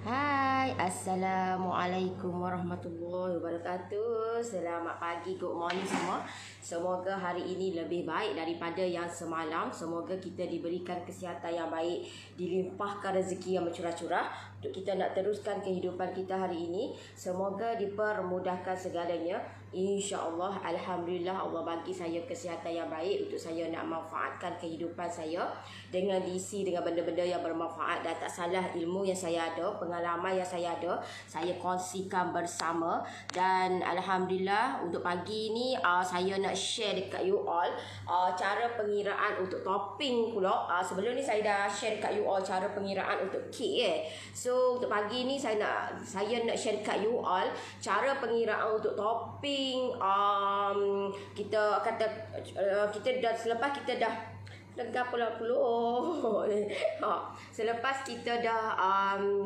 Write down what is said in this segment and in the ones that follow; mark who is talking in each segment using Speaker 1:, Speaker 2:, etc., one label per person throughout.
Speaker 1: Hai, Assalamualaikum warahmatullahi wabarakatuh. Selamat pagi, good morning semua. Semoga hari ini lebih baik daripada yang semalam. Semoga kita diberikan kesihatan yang baik, dilimpahkan rezeki yang bercurah-curah untuk kita nak teruskan kehidupan kita hari ini. Semoga dipermudahkan segalanya. InsyaAllah, Alhamdulillah Allah bagi saya kesihatan yang baik untuk saya nak manfaatkan kehidupan saya dengan diisi dengan benda-benda yang bermanfaat dan tak salah ilmu yang saya ada, pengalaman yang saya ada, saya kongsikan bersama. Dan Alhamdulillah untuk pagi ni saya nak share dekat you all cara pengiraan untuk topping pula. Sebelum ni saya dah share dekat you all cara pengiraan untuk kek So untuk pagi ni saya nak share dekat you all cara pengiraan untuk topping. Kita kata kita dah selepas kita dah lega puluh. Selepas kita dah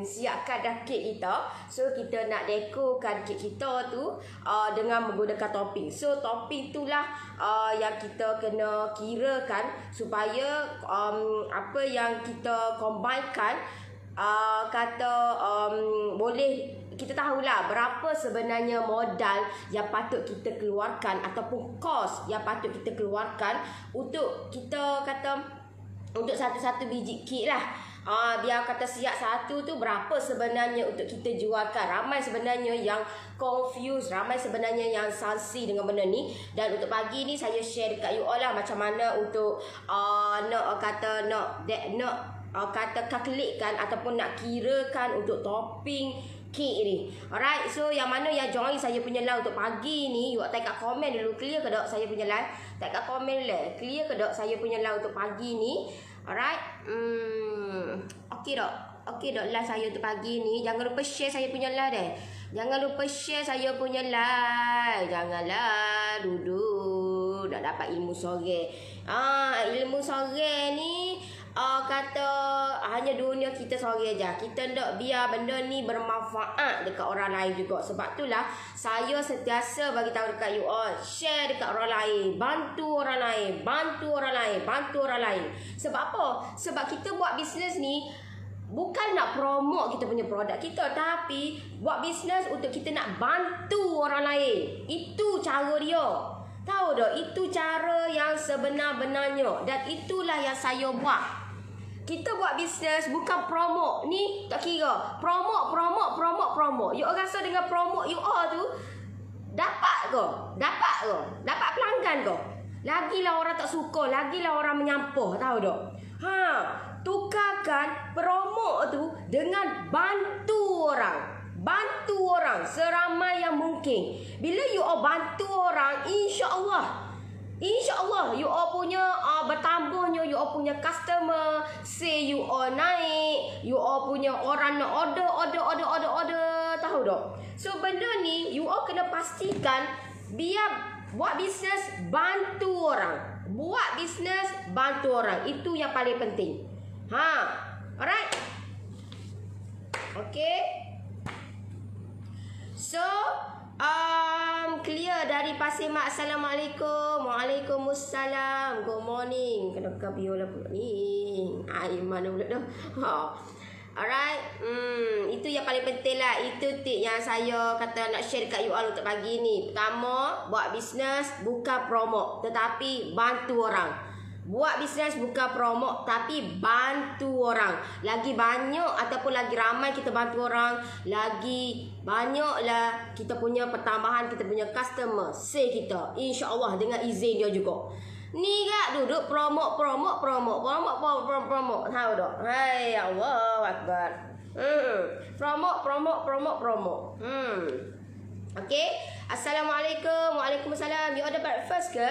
Speaker 1: siapkan dah kek kita, so kita nak dekorkan kek kita tu dengan menggunakan topping. So topping itulah yang kita kena kirakan supaya apa yang kita combinekan boleh kita tahulah berapa sebenarnya modal yang patut kita keluarkan ataupun kos yang patut kita keluarkan untuk kita kata untuk satu-satu biji kek lah. Biar kata siap satu tu berapa sebenarnya untuk kita jualkan. Ramai sebenarnya yang confused, ramai sebenarnya yang sangsi dengan benda ni. Dan untuk pagi ni saya share dekat you all lah macam mana untuk nak kalkulatekan ataupun nak kirakan untuk topping kek ni. Alright, so yang mana yang join saya punya live untuk pagi ni, you type kat komen dulu, clear ke tak saya punya live? Type kat komen dulu, clear ke tak saya punya live untuk pagi ni? Alright, okey tak? Okey tak live saya untuk pagi ni? Jangan lupa share saya punya live deh. Jangan lupa share saya punya live. Janganlah duduk nak dapat ilmu sore. Ilmu sore ni kata hanya dunia kita sore je. Kita nak biar benda ni bermanfaat dekat orang lain juga. Sebab itulah saya sentiasa bagi tahu dekat you all, share dekat orang lain, bantu orang lain, bantu orang lain, bantu orang lain. Sebab apa? Sebab kita buat bisnes ni bukan nak promote kita punya produk kita, tapi buat bisnes untuk kita nak bantu orang lain. Itu cara dia. Tahu tak? Itu cara yang sebenar-benarnya. Dan itulah yang saya buat. Kita buat bisnes bukan promote. Ni tak kira promote. You all rasa dengan promote you all tu dapat ke? Dapat pelanggan ke? Lagilah orang tak suka, lagilah orang menyampah, tahu tak? Tukarkan promote tu dengan bantu orang. Bantu orang seramai yang mungkin. Bila you all bantu orang, InsyaAllah you all punya bertambahnya you all punya customer, say you all naik, you all punya orang nak order, tahu tak? So benda ni you all kena pastikan biar buat bisnes bantu orang. Buat bisnes bantu orang. Itu yang paling penting. Alright. Okay. So clear dari Pasir Mak. Assalamualaikum. Waalaikumsalam. Good morning. Kena buka biola pula ni. Mana pula tu? Alright. Itu yang paling penting lah. Itu tip yang saya kata nak share dekat you all untuk pagi ni. Pertama, buat bisnes bukan promote, tetapi bantu orang. Buat bisnes bukan promote tapi bantu orang. Lagi banyak ataupun lagi ramai kita bantu orang, lagi banyaklah kita punya pertambahan, kita punya customer, say kita. InsyaAllah dengan izin dia juga. Ni kak duduk promote. Tahu tak? Hai Allah Akbar. Promote. Okay. Assalamualaikum. Waalaikumsalam. You ada breakfast ke?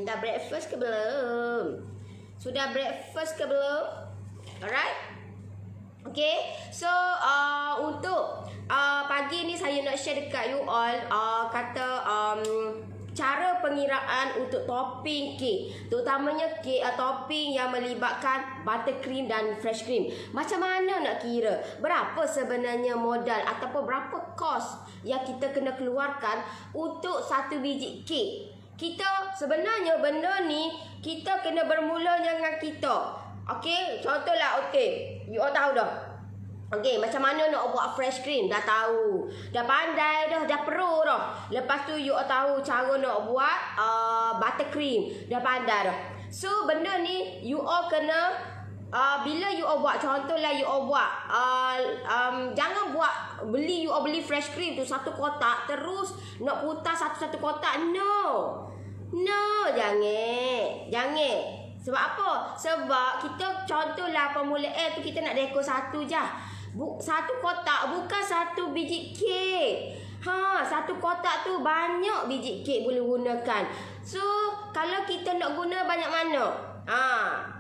Speaker 1: Dah breakfast ke belum? Sudah breakfast ke belum? Alright. Okay. So untuk pagi ni saya nak share dekat you all cara pengiraan untuk topping kek, terutamanya kek topping yang melibatkan buttercream dan fresh cream. Macam mana nak kira berapa sebenarnya modal ataupun berapa kos yang kita kena keluarkan untuk satu biji kek? Kita sebenarnya benda ni kita kena bermula dengan kita. Okey, contohlah okey, you all tahu dah. Okey, macam mana nak buat fresh cream? Dah tahu. Dah pandai dah, dah pro dah. Lepas tu you all tahu cara nak buat buttercream. Dah pandai dah. So benda ni you all kena bila you all buat, contohlah you all buat jangan buat you all beli fresh cream tu satu kotak terus nak putar satu-satu kotak. No, jangan. Sebab apa? Sebab kita contohlah formula A tu kita nak dekor satu je. Satu kotak bukan satu biji kek. Satu kotak tu banyak biji kek boleh gunakan. So kalau kita nak guna banyak mana?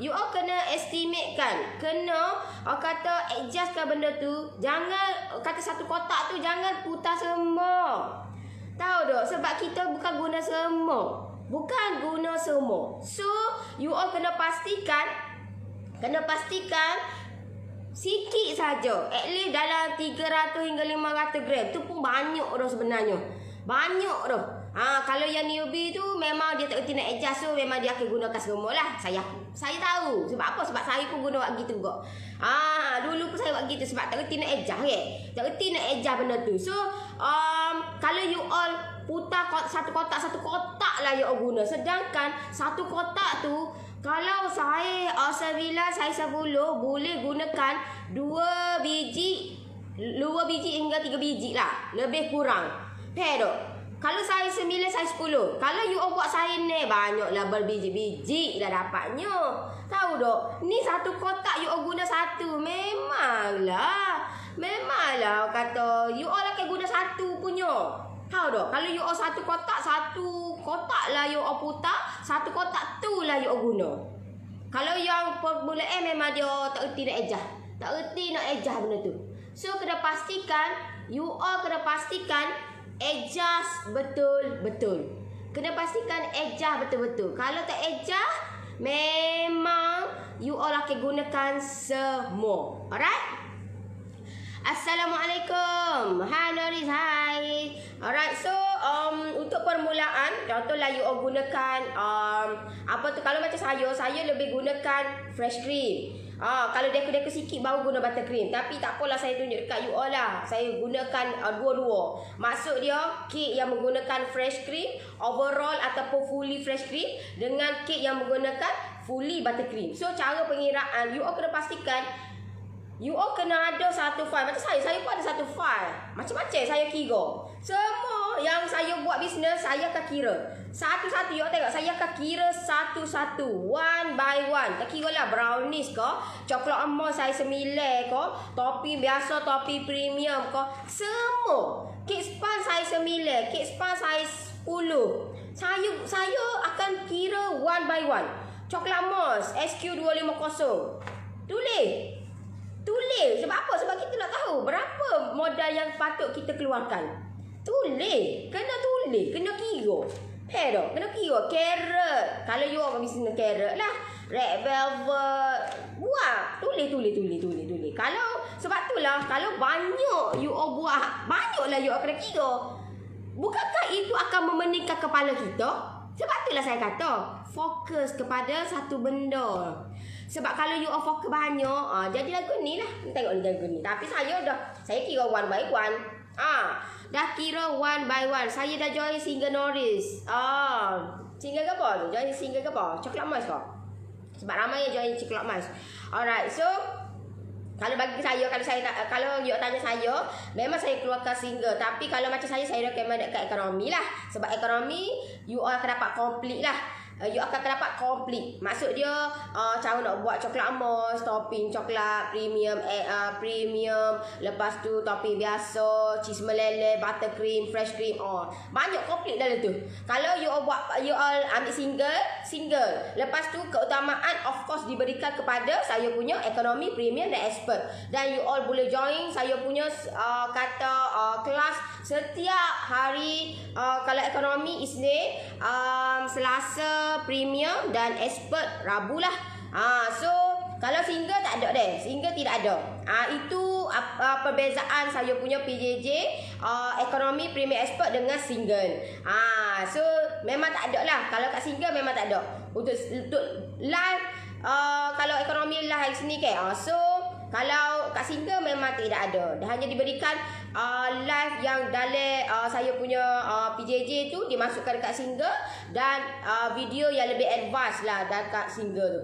Speaker 1: You all kena estimate kan. Kena kata adjustkan benda tu. Jangan kata satu kotak tu jangan putar semua. Tahu tak? Sebab kita bukan guna semua. So you all kena pastikan sikit saja. At least dalam 300 hingga 500 gram. Tu pun banyak dah sebenarnya. Banyak dah. Kalau yang newbie tu memang dia tak kerti nak adjust, so memang dia akan gunakan semua lah. Saya tahu. Sebab apa? Sebab saya pun guna buat gitu juga. Dulu pun saya buat gitu sebab tak kerti nak adjust kan. Tak kerti nak adjust benda tu. So kalau you all putar satu kotak lah you all guna. Sedangkan satu kotak tu kalau saya 9, saya 10 boleh gunakan 2 biji hingga 3 biji lah. Lebih kurang. Faham? Kalau saya 9, saya 10. Kalau you all buat saya ni banyaklah berbiji-biji dah dapatnya. Tahu tak? Ni satu kotak you all guna satu. Memanglah kata you all akan guna satu punya. Tahu tak? Kalau you all satu kotak lah you all putar, satu kotak tu lah you all guna. Kalau yang formula A memang dia tak erti nak adjust. Tak erti nak adjust benda tu. So kena pastikan, you all kena pastikan adjust betul-betul. Kena pastikan adjust betul-betul. Kalau tak adjust, memang you all akan gunakan semua. Alright? Assalamualaikum. Hai Noris, hai. Alright, so untuk permulaan, contohlah you all gunakan kalau macam saya lebih gunakan fresh cream. Kalau dekor-dekor sikit baru guna buttercream. Tapi tak apalah, saya tunjuk dekat you all lah. Saya gunakan dua-dua. Maksud dia kek yang menggunakan fresh cream overall ataupun fully fresh cream dengan kek yang menggunakan fully buttercream. So cara pengiraan you all kena pastikan you all kena ada satu file. Macam saya pun ada satu file. Macam-macam saya kira. Semua yang saya buat bisnes, saya akan kira. Satu-satu, you all tengok. Saya akan kira satu-satu. One by one. Tak kira lah brownies ke, coklat emas saya 9 ke, topi biasa, topi premium ke. Semua. Kek span saya 9, kek span saya 10. Saya akan kira one by one. Coklat emas, SQ250. Tulis. Sebab apa? Sebab kita nak tahu berapa modal yang patut kita keluarkan. Tulis. Kena tulis. Kena kira. Kena kira. Carrot. Kalau you orang bisnes carrot lah. Red velvet. Buat. Tulis. Kalau, sebab itulah, kalau banyak you all buat, banyaklah you all kena kira. Bukankah itu akan memeningkan kepala kita? Sebab itulah saya kata, fokus kepada satu benda. Sebab kalau you all fokus banyak, jadi lagu ni lah. Tengok ni lagu ni. Tapi saya kira one by one. Dah kira one by one. Saya dah join single Noris. Single ke apa tu? Join single ke apa? Coklat emas ke? Sebab ramai yang join coklat emas. Alright, so kalau bagi saya, kalau you tanya saya, memang saya keluarkan single. Tapi kalau macam saya recommend dekat ekonomi lah. Sebab ekonomi, you all akan dapat complete lah. You akan dapat complete. Maksud dia cara nak buat coklat emas, topping coklat premium, lepas tu topping biasa, cheese meleleh, buttercream, fresh cream, banyak complete dalam tu. Kalau you all ambil single, lepas tu keutamaan of course diberikan kepada saya punya ekonomi, premium dan expert. Dan you all boleh join saya punya kelas setiap hari. Kalau ekonomi Isnin, Selasa premium dan expert Rabu lah. So kalau single tak ada deh. Single tidak ada. Itu perbezaan saya punya PJJ ekonomi premium expert dengan single. So memang tak ada lah. Kalau kat single memang tak ada. Untuk live, kalau ekonomi live hari sini ke. So kalau kat single memang tidak ada. Dia hanya diberikan live yang dalam saya punya PJJ tu dimasukkan kat single, dan video yang lebih advance lah dekat single tu.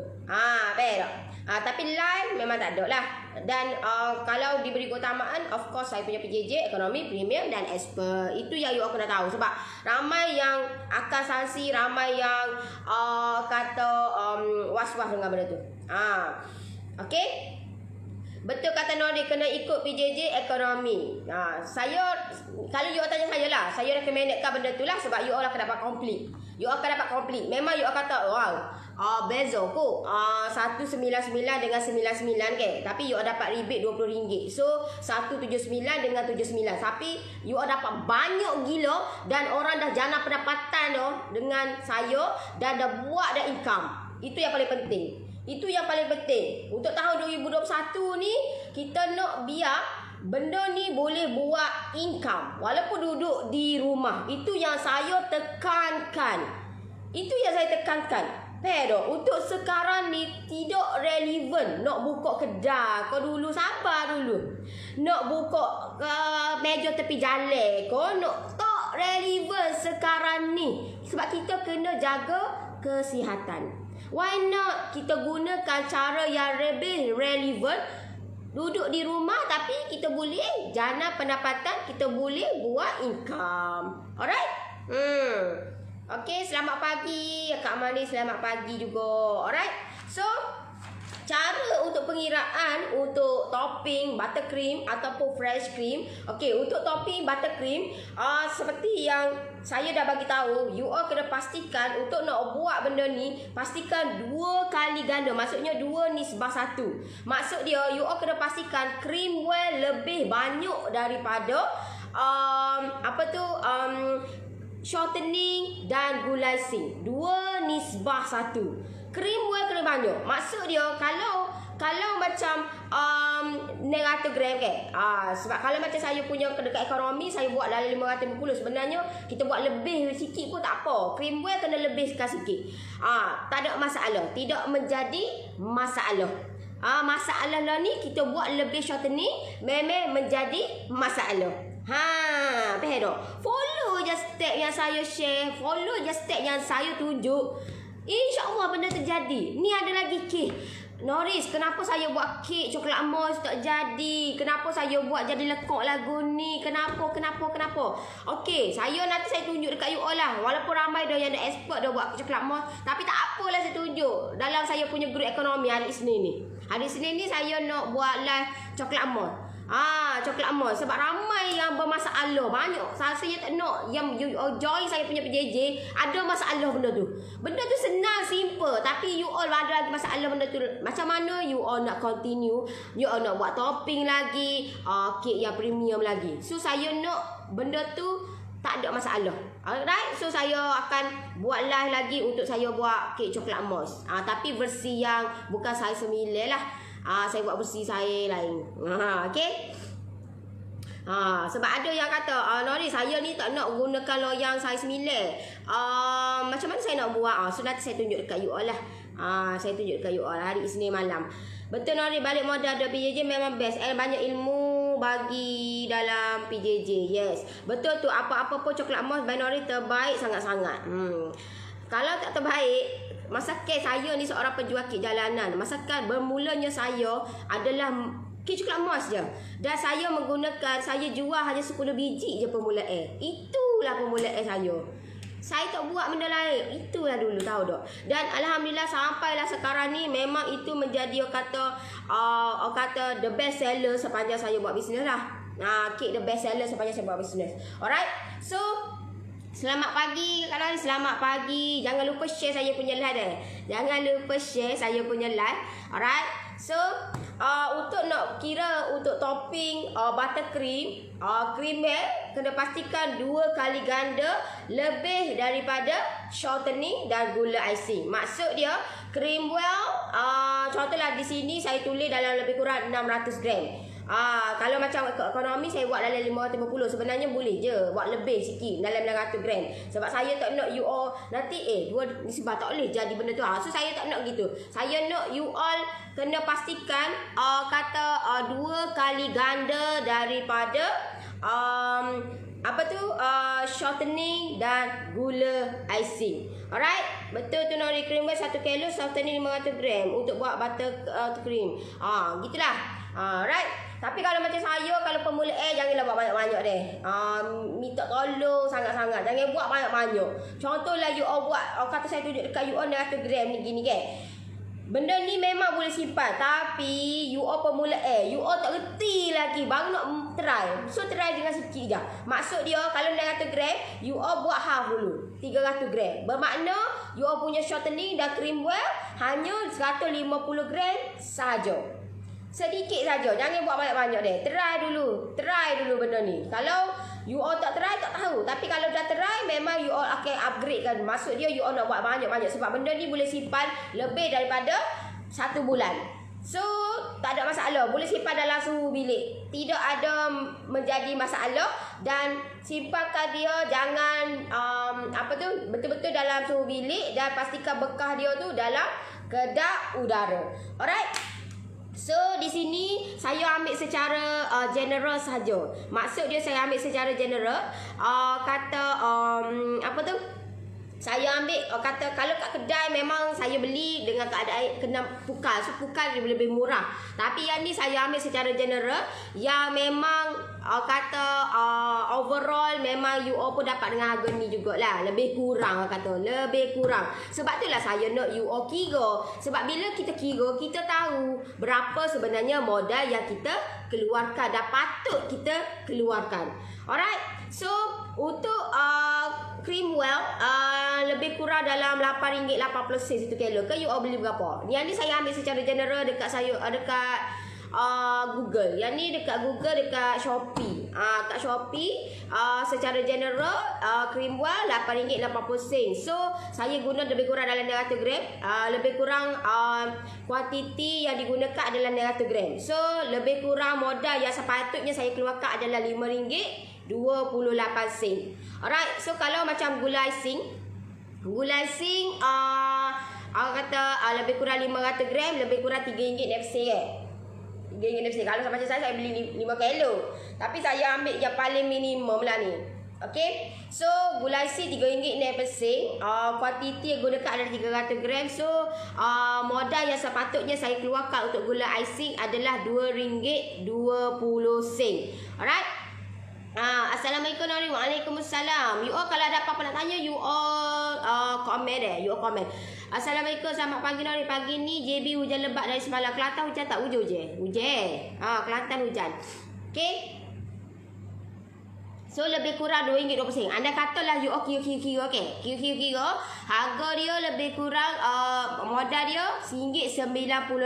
Speaker 1: Baik tak? Tapi live memang tak ada lah. Dan kalau diberi keutamaan, of course saya punya PJJ, ekonomi, premium dan expert. Itu yang you all kena tahu. Sebab ramai yang akan sanksi, ramai yang kata was-was dengan benda tu. Okay. Betul kata Nori, kena ikut PJJ ekonomi. Saya, kalau you all tanya saya lah, saya recommendkan benda tu lah. Sebab you all akan dapat komplit. You all akan dapat komplit. Memang you all kata, wow, beza kok 199 dengan 99 ke. Tapi you all dapat rebate RM20. So 179 dengan 79. Tapi you all dapat banyak gila. Dan orang dah jana pendapatan dengan saya, dan dah buat dah income. Itu yang paling penting. Itu yang paling penting. Untuk tahun 2021 ni, kita nak biar benda ni boleh buat income walaupun duduk di rumah. Itu yang saya tekankan. Itu yang saya tekankan. Pero untuk sekarang ni tidak relevan nak buka kedai. Kau dulu sabar dulu. Nak buka meja tepi jalan. Kau nak tak relevan sekarang ni. Sebab kita kena jaga kesihatan. Why not kita gunakan cara yang lebih relevan, duduk di rumah tapi kita boleh jana pendapatan, kita boleh buat income. Alright? Okay, selamat pagi Kak Mani, selamat pagi juga. Alright? So, cara untuk pengiraan untuk topping buttercream ataupun fresh cream. Okey, untuk topping buttercream, seperti yang saya dah bagi tahu, you all kena pastikan untuk nak buat benda ni, pastikan 2 kali ganda. Maksudnya 2 nisbah 1. Maksud dia, you all kena pastikan cream well lebih banyak daripada shortening dan gulazing. 2 nisbah 1. Cream well kena banyak. Maksud dia, kalau macam 900 gram ke. Sebab kalau macam saya punya dekat ekonomi, saya buat dalam 550. Sebenarnya kita buat lebih sikit pun tak apa. Cream well kena lebihkan sikit. Tak ada masalah. Tidak menjadi masalah. Masalah lah ni kita buat lebih shortening, memang menjadi masalah. Faham tak? Follow je step yang saya share, follow je step yang saya tunjuk. InsyaAllah benda terjadi. Ni ada lagi kek. Noris, kenapa saya buat kek coklat mousse tak jadi? Kenapa saya buat jadi lekuk lagu ni? Kenapa? Okey, nanti saya tunjuk dekat you all lah. Walaupun ramai dah yang dah expert dah buat kek coklat mousse, tapi tak apalah saya tunjuk dalam saya punya grup ekonomi hari Isnin ni. Hari Isnin ni saya nak buat live coklat mousse. Coklat mousse. Sebab ramai yang bermasalah. Banyak. Saya tak nak yang join saya punya PJJ ada masalah benda tu. Benda tu senang, simple. Tapi you all ada lagi masalah benda tu. Macam mana you all nak continue? You all nak buat topping lagi, kek yang premium lagi. So saya nak benda tu tak ada masalah. Alright. So saya akan buat live lagi untuk saya buat kek coklat mousse. Tapi versi yang bukan saiz 9 lah. Saya buat versi saya lain. Okay. Sebab ada yang kata, Nori, saya ni tak nak gunakan loyang saiz 9. Macam mana saya nak buat? So nanti saya tunjuk dekat you all lah. Saya tunjuk dekat you all hari Isnin malam. Betul Nori, balik modal ada PJJ memang best. Banyak ilmu bagi dalam PJJ. Yes. Betul tu, apa-apa pun coklat mousse by Nori terbaik sangat-sangat. Kalau tak terbaik, masakan saya ni seorang penjual kek jalanan. Masakan bermulanya saya adalah kek coklat mousse je. Dan saya jual hanya 10 biji je permulaan. Itulah permulaan saya. Saya tak buat benda lain. Itulah dulu, tahu tak? Dan alhamdulillah sampailah sekarang ni memang itu menjadi orang kata the best seller sepanjang saya buat bisnes lah. Kek the best seller sepanjang saya buat bisnes. Alright. So selamat pagi Kak Lani, selamat pagi. Jangan lupa share saya punya live Alright. So untuk nak kira untuk topping buttercream, cream kena pastikan 2 kali ganda lebih daripada shortening dan gula icing. Maksud dia cream well, contohlah di sini saya tulis dalam lebih kurang 600 gram. Kalau macam ekonomi saya buat dalam 550. Sebenarnya boleh je buat lebih sikit dalam 900 gram. Sebab saya tak nak you all nanti dua nisbah tak boleh jadi benda tu. So saya tak nak gitu. Saya nak you all kena pastikan kata 2 kali ganda daripada shortening dan gula icing. Alright, betul tu Nori. Cream well 1 kilo, shortening 500 gram untuk buat butter cream. Gitulah. Alright. Tapi kalau macam saya, kalau pemula janganlah buat banyak-banyak deh. Minta tolong sangat-sangat. Jangan buat banyak-banyak. Contohlah you all buat, kata saya tunjuk dekat you all 100 gram ni gini kan. Benda ni memang boleh simpan, tapi you all pemula you all tak reti lagi, baru nak try. So try dengan sikit je. Maksud dia kalau 900 gram, you all buat half dulu, 300 gram. Bermakna you all punya shortening dan cream well hanya 150 gram saja. Sedikit saja, jangan buat banyak-banyak deh. Try dulu benda ni. Kalau you all tak try, tak tahu. Tapi kalau dah try, memang you all akan upgrade kan. Maksud dia you all nak buat banyak-banyak. Sebab benda ni boleh simpan lebih daripada 1 bulan. So, tak ada masalah. Boleh simpan dalam suhu bilik. Tidak ada menjadi masalah. Dan simpankan dia jangan betul-betul dalam suhu bilik. Dan pastikan bekas dia tu dalam kedap udara. Alright. So di sini saya ambil secara general saja. Maksud dia saya ambil secara general. Saya ambil kata kalau kat kedai memang saya beli dengan keadaan kena pukal. So pukal dia lebih murah. Tapi yang ni saya ambil secara general yang memang overall memang you all pun dapat dengan harga ni jugalah. Lebih kurang kata, lebih kurang. Sebab itulah saya nak you all kira. Sebab bila kita kira, kita tahu berapa sebenarnya modal yang kita keluarkan dan patut kita keluarkan. Alright. So untuk cream well lebih kurang dalam RM8.80 1 kilo. Ke you all beli berapa? Yang ni saya ambil secara general dekat dekat Google. Yang ni dekat Google, dekat Shopee. Kat Shopee secara general cream well RM8.80. So saya guna lebih kurang dalam 900 gram. Lebih kurang kuantiti yang digunakan adalah 900 gram. So lebih kurang modal yang sepatutnya saya keluarkan adalah RM5.28. Alright. So kalau macam gula icing kata lebih kurang 500 gram, lebih kurang RM3.50 RM3.50. Kalau macam saya beli 5 kilo. Tapi saya ambil yang paling minimum lah ni. Okay. So gula icing RM3.50. Kuantiti yang gunakan adalah 300 gram. So modal yang sepatutnya saya keluarkan untuk gula icing adalah RM2.20. Alright. Assalamualaikum Nori. Waalaikumsalam. You all kalau ada apa-apa nak tanya, you all komen you all komen. Assalamualaikum, selamat pagi Nori. Pagi ni JB hujan lebat dari semalam. Kelantan hujan tak? Hujan je. Hujan. Kelantan hujan. Okay. So lebih kurang RM2.20. Anda katalah you all kira-kira, okay. Kira-kira harga dia lebih kurang modal dia RM1.98.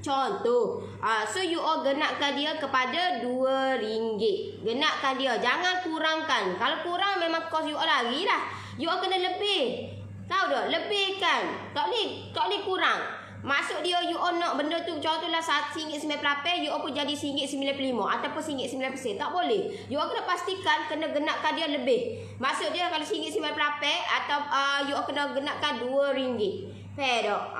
Speaker 1: Contoh. So you all genapkan dia kepada RM2. Genapkan dia. Jangan kurangkan. Kalau kurang memang kos you all lagi lah. You all kena lebih. Tahu tak? Lebihkan. Tak boleh kurang. Maksud dia you all nak benda tu contohlah RM1.98, you all pun jadi RM1.95 ataupun RM1.9. Tak boleh. You all kena pastikan kena genapkan dia lebih. Maksud dia kalau RM1.98 atau you all kena genapkan RM2. Fair tak?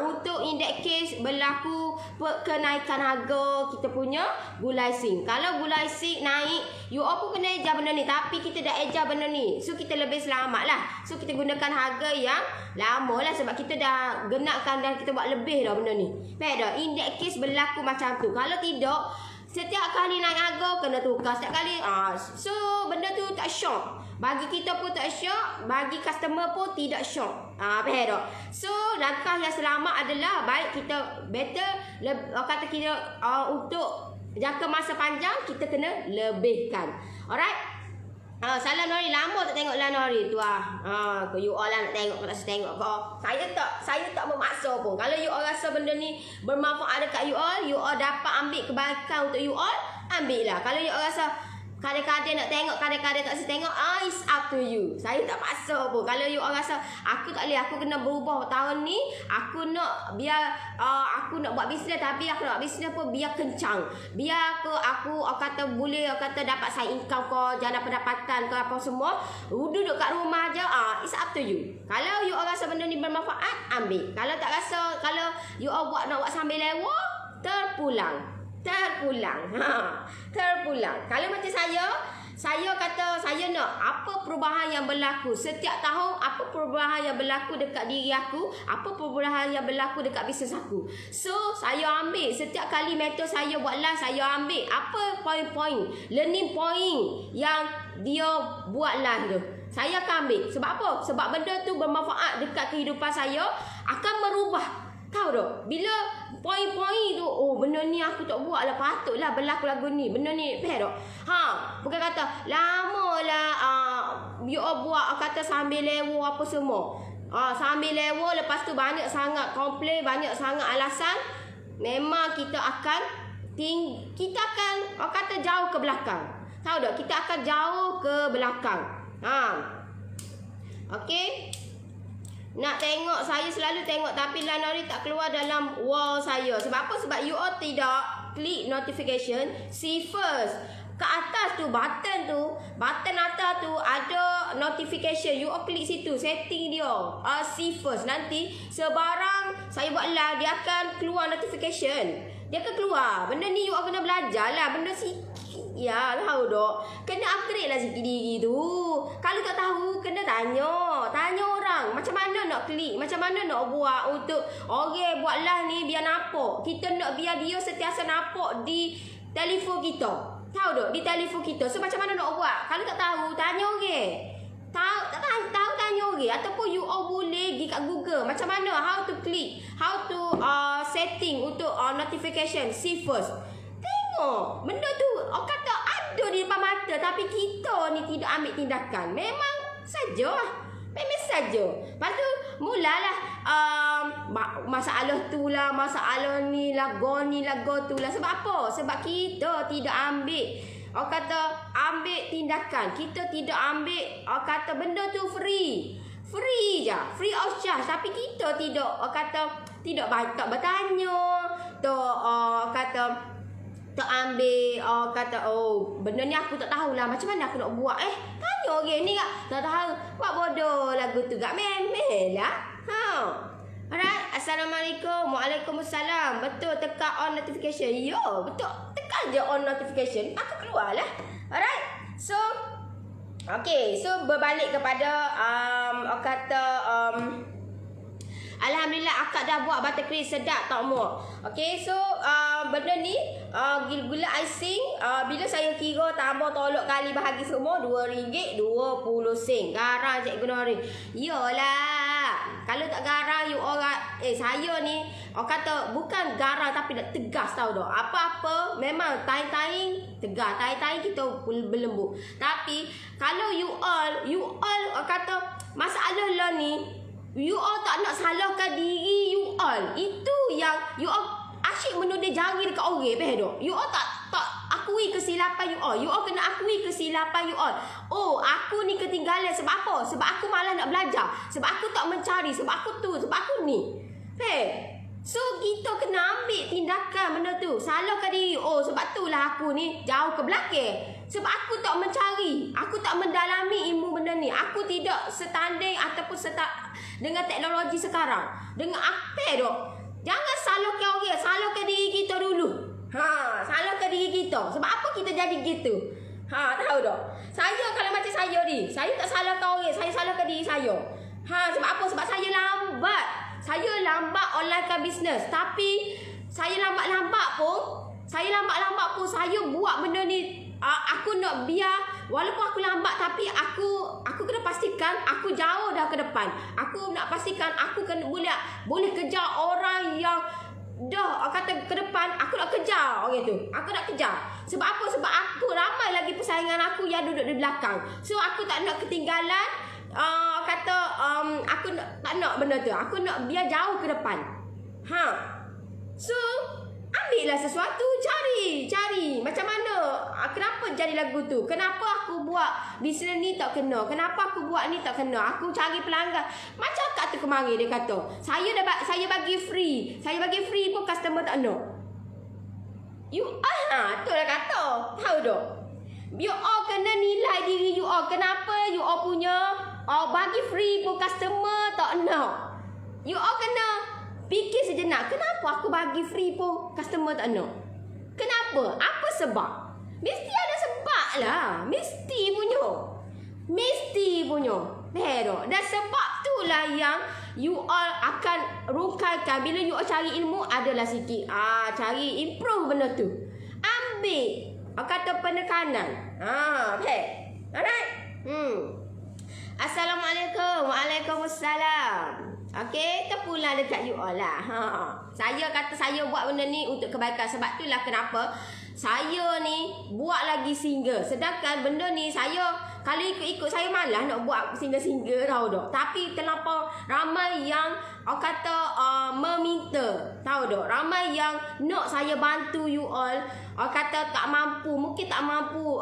Speaker 1: Untuk in that case berlaku kenaikan harga kita punya gula icing. Kalau gula icing naik, you all pun kena ejar benda ni. Tapi kita dah ejar benda ni, so kita lebih selamat lah. So kita gunakan harga yang lama lah. Sebab kita dah genapkan dan kita buat lebih dah benda ni. Fair tak? In that case berlaku macam tu. Kalau tidak, setiap kali naik harga kena tukar. Setiap kali so benda tu tak syok. Bagi kita pun tak syok, bagi customer pun tidak syok. Faham tak? So langkah yang selamat adalah baik kita better kata kita untuk jangka masa panjang kita kena lebihkan. Alright. Salam Nori, lama tak tengok lah Nori tu you all lah nak tengok, tak tengok kau. Saya tak memaksa pun. Kalau you all rasa benda ni bermanfaat dekat you all dapat ambil kebaikan untuk you all, ambil lah. Kalau you all rasa Kadang-kadang nak tengok, kadang-kadang tak tengok. It's up to you. Saya tak paksa pun. Kalau you orang rasa aku tak boleh, aku kena berubah tahun ni, aku nak biar aku nak buat bisnes, tapi aku nak buat bisnes pun biar kencang. Biar aku kata boleh, kata dapat side income ke, jana pendapatan ke apa semua. Duduk kat rumah je. It's up to you. Kalau you orang rasa benda ni bermanfaat, ambil. Kalau tak rasa, kalau you orang nak buat sambil lewa, terpulang. Terpulang. Kalau macam saya kata saya nak apa perubahan yang berlaku setiap tahun, apa perubahan yang berlaku dekat diri aku, apa perubahan yang berlaku dekat bisnes aku. So saya ambil setiap kali mentor saya buat live, saya ambil apa poin-poin, learning point yang dia buat live tu. Saya akan ambil. Sebab apa? Sebab benda tu bermanfaat dekat kehidupan saya, akan merubah. Tahu tak? Bila poin-poin tu, benda ni aku tak buat lah, patutlah berlaku lagu ni. Benda ni, faham tak? Bukan kata, lama lah you buat, kata sambil lewa apa semua. Sambil lewa, lepas tu banyak sangat komplain, banyak sangat alasan. Memang kita akan kata jauh ke belakang. Tahu tak? Kita akan jauh ke belakang. Okey. Nak tengok, saya selalu tengok, tapi lain hari tak keluar dalam wall saya. Sebab apa? Sebab you all tidak klik notification. See first. Ke atas tu, button atas tu ada notification. You all klik situ, setting dia. See first. Nanti sebarang saya buat live, dia akan keluar notification. Dia akan keluar. Benda ni you all kena belajar lah. Benda ya, tahu tak? Kena upgrade lah sikit diri tu. Kalau tak tahu, kena tanya orang. Macam mana nak klik, macam mana nak buat untuk orang buat live ni biar nampak. Kita nak biar dia sentiasa nampak di telefon kita. Tahu tak? Di telefon kita. So macam mana nak buat? Kalau tak tahu, tanya orang. Tahu tanya orang. Ataupun you all boleh pergi kat Google. Macam mana? How to click, how to setting untuk notification. See first. Tengok. Benda tu orang kata ada di depan mata, tapi kita ni tidak ambil tindakan. Memang saja. Lepas tu mulalah masalah tu lah, masalah ni lah, go tu lah. Sebab apa? Sebab kita tidak ambil, orang kata ambil tindakan. Kita tidak ambil, orang kata benda tu free je, free of charge. Tapi kita tidak, orang kata tidak bertanya, kata tak ambil, kata benda ni aku tak tahulah, macam mana aku nak buat. Tanya orang ni tak tahu, buat bodoh lagu tu gak memel lah. Alright, Assalamualaikum. Waalaikumsalam. Betul, tekan on notification. Betul, tekan je on notification, aku keluar lah. Alright, so okay, so berbalik kepada orang kata alhamdulillah akak dah buat buttercream sedap tak muak. Okay, so benda ni gula icing, bila saya kira tambah tolok kali bahagi semua RM2.20. Garang Cikgu Norin. Yalah, kalau tak garang you orang, saya ni orang kata bukan garang tapi nak tegas, tahu tak? Apa-apa memang taing-taing tegas, taing-taing kita berlembut. Tapi kalau you all orang kata masalah lah ni, you all tak nak salahkan diri you all. Itu yang you all asyik menudih jari dekat orang, faham tak? You all tak akui kesilapan you all. You all kena akui kesilapan you all. Aku ni ketinggalan sebab apa? Sebab aku malas nak belajar. Sebab aku tak mencari. Sebab aku tu, sebab aku ni. So kita kena ambil tindakan benda tu. Salahkan diri. Sebab tu lah aku ni jauh ke belakang. Sebab aku tak mencari, aku tak mendalami ilmu benda ni. Aku tidak setanding ataupun dengan teknologi sekarang. Dengan apa dok? Jangan salahkan orang, salahkan diri kita dulu. Salahkan diri kita. Sebab apa kita jadi gitu? Tahu tak? Saya kalau macam saya ni, saya tak salahkan orang, saya salahkan diri saya. Sebab apa? Sebab saya lambat. Saya lambat onlinekan bisnes. Tapi saya lambat-lambat pun, saya buat benda ni. Aku nak biar walaupun aku lambat, tapi aku kena pastikan aku jauh dah ke depan. Aku nak pastikan aku kena boleh kejar orang yang dah kata ke depan. Aku nak kejar orang tu. Aku nak kejar. Sebab apa? Sebab aku ramai lagi persaingan aku yang duduk di belakang. So aku tak nak ketinggalan. Tak nak benda tu. Aku nak biar jauh ke depan. So Ambillah sesuatu, cari. Macam mana? Kenapa jadi lagu tu? Kenapa aku buat bisnes ni tak kena? Kenapa aku buat ni tak kena? Aku cari pelanggan. Macam kat tu kemarin dia kata, saya bagi free. Saya bagi free pun customer tak nak. You tu lah kata. Tahu tak? You all kena nilai diri you all. Kenapa you all punya bagi free pun customer tak nak? You all kena fikir sejenak. Kenapa aku bagi free pun customer tak nak? Kenapa? Apa sebab? Mesti ada sebab lah. Mesti punya. Pero dan sebab tu lah yang you all akan rungkaikan. Bila you all cari ilmu, adalah sikit cari improve benda tu. Ambil kata penekanan. Okay. Alright. Assalamualaikum. Waalaikumsalam. Okay, terpulang dekat you all lah. Saya kata saya buat benda ni untuk kebaikan. Sebab itulah kenapa saya ni buat lagi single. Sedangkan benda ni saya, kalau ikut-ikut saya malas nak buat single-single tahu tak. Tapi terlampau ramai yang meminta. Tahu tak? Ramai yang nak saya bantu you all. Kata tak mampu, mungkin tak mampu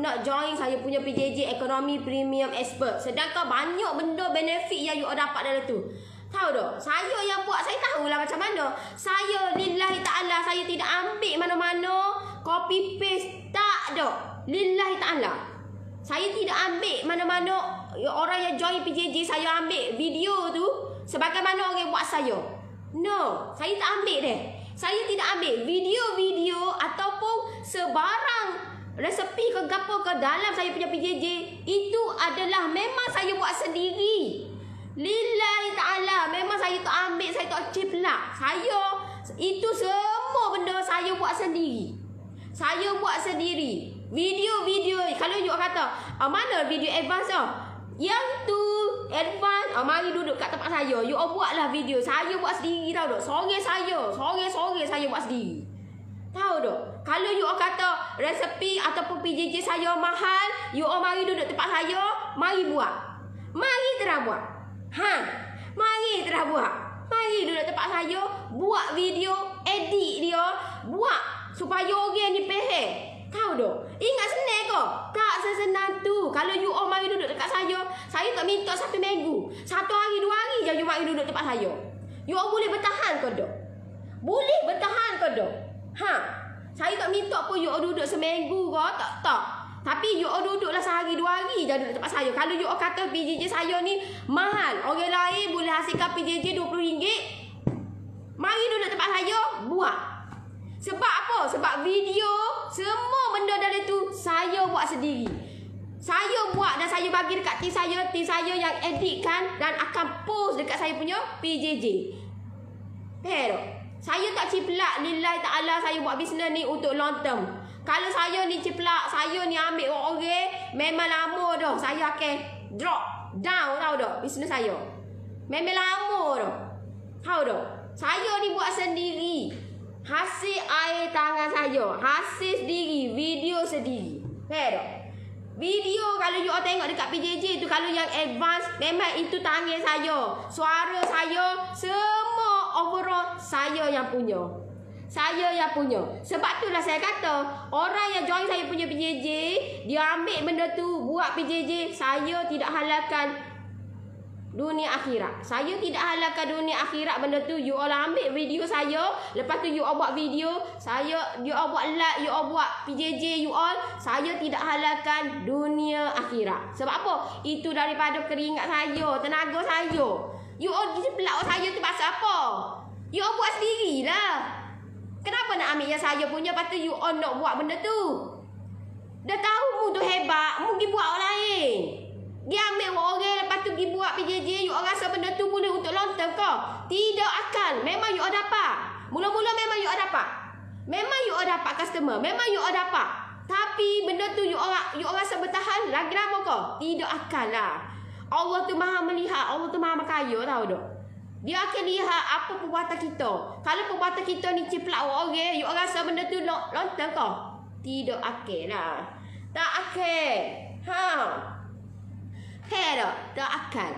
Speaker 1: nak join saya punya PJJ Ekonomi Premium Expert. Sedangkan banyak benda benefit yang you all dapat dalam tu. Tahu tak? Saya yang buat, saya tahulah macam mana. Saya lillahi ta'ala, saya tidak ambil mana-mana copy paste. Tak tak. Lillahi ta'ala. Saya tidak ambil mana-mana orang yang join PJJ, saya ambil video tu sebagaimana orang buat saya. No, saya tak ambil deh. Saya tidak ambil video-video ataupun sebarang resepi ke gapo ke dalam saya punya PJJ. Itu adalah memang saya buat sendiri. Lillahi ta'ala. Memang saya tak ambil, saya tak ciplak. Saya, itu semua benda saya buat sendiri. Video-video, kalau you kata, mana video advance tu? Yang tu advance, mari duduk kat tempat saya. You buatlah video. Saya buat sendiri, tahu tak? Sore saya buat sendiri. Tahu tak? Kalau you kata resepi ataupun PJJ saya mahal, you mari duduk tempat saya, mari buat. Mari terus buat. Mari duduk tempat saya, buat video, edit dia, buat supaya orang ni faham. Tahu tak? Ingat senang ke? Tak sesenang tu. Kalau you all mari duduk dekat saya tak minta 1 minggu. 1 hari 2 hari je you mari duduk tempat saya. You all boleh bertahan ke tak? Saya tak minta pun you all duduk seminggu ke, tak. Tapi you all duduklah sehari 2 hari je duduk tempat saya. Kalau you all kata PJJ saya ni mahal, orang lain boleh hasilkan PJJ RM20, mari duduk tempat saya, buat. Sebab apa? Sebab video, semua benda dalam tu saya buat sendiri. Saya buat dan saya bagi dekat tim saya yang editkan dan akan post dekat saya punya PJJ. Pero saya tak ciplak, lillahi ta'ala, saya buat bisnes ni untuk long term. Kalau saya ni ciplak, saya ni ambil orang, memang lama dah saya akan drop down, tahu tak, bisnes saya. Memang lama dah. Tahu tak? Saya ni buat sendiri. Hasil air tangan saya, hasil sendiri, video sendiri. Faham tak? Video kalau you all tengok dekat PJJ tu, kalau yang advance, memang itu tangan saya. Suara saya, semua overall saya yang punya. Sebab itulah saya kata, orang yang join saya punya PJJ, dia ambil benda tu, buat PJJ, saya tidak halalkan dunia akhirat. Saya tidak halalkan dunia akhirat benda tu. You all ambil video saya, lepas tu you all buat video, you all buat like, you all buat PJJ you all, saya tidak halalkan dunia akhirat. Sebab apa? Itu daripada keringat saya, tenaga saya. You all pelak saya tu pasal apa? You all buat sendirilah. Kenapa nak ambil yang saya punya, lepas tu you all nak buat benda tu? Dah tahu mu tu hebat, mu pergi buat orang lain. Dia ambil orang, lepas tu pergi buat PJJ, you all rasa benda tu boleh untuk long term ke? Tidak akan. Memang you all dapat. Mula-mula memang you all dapat. Memang you all dapat customer. Memang you all dapat. Tapi benda tu you all rasa bertahan lagi lama ke? Tidak akan lah. Allah tu maha melihat, Allah tu maha kaya, tahu tak? Dia akan lihat apa perbuatan kita. Kalau perbuatan kita ni ciplak orang, you all rasa benda tu long term ke? Tidak akan lah. Tak akan. Tak akan.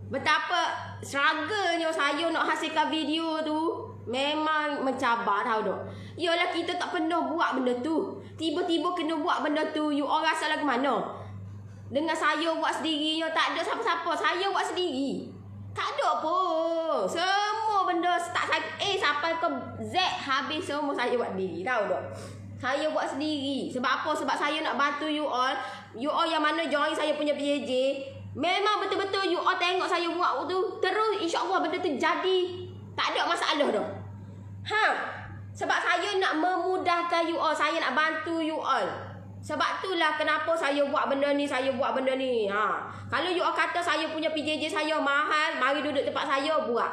Speaker 1: Betapa struggle-nya saya nak hasilkan video tu. Memang mencabar tahu dok. Yalah kita tak pernah buat benda tu. Tiba-tiba kena buat benda tu. You all rasa lagu mana? Dengan saya buat sendiri. Tak ada siapa-siapa. Saya buat sendiri. Tak ada pun. Semua benda start A sampai ke Z habis semua saya buat sendiri. Tahu dok? Saya buat sendiri. Sebab apa? Sebab saya nak bantu you all. You all yang mana join saya punya PJJ. Memang betul-betul you all tengok saya buat tu. Terus insya-Allah benda tu jadi. Tak ada masalah dah. Sebab saya nak memudahkan you all. Saya nak bantu you all. Sebab itulah kenapa saya buat benda ni. Kalau you all kata saya punya PJJ saya mahal, mari duduk tempat saya buat.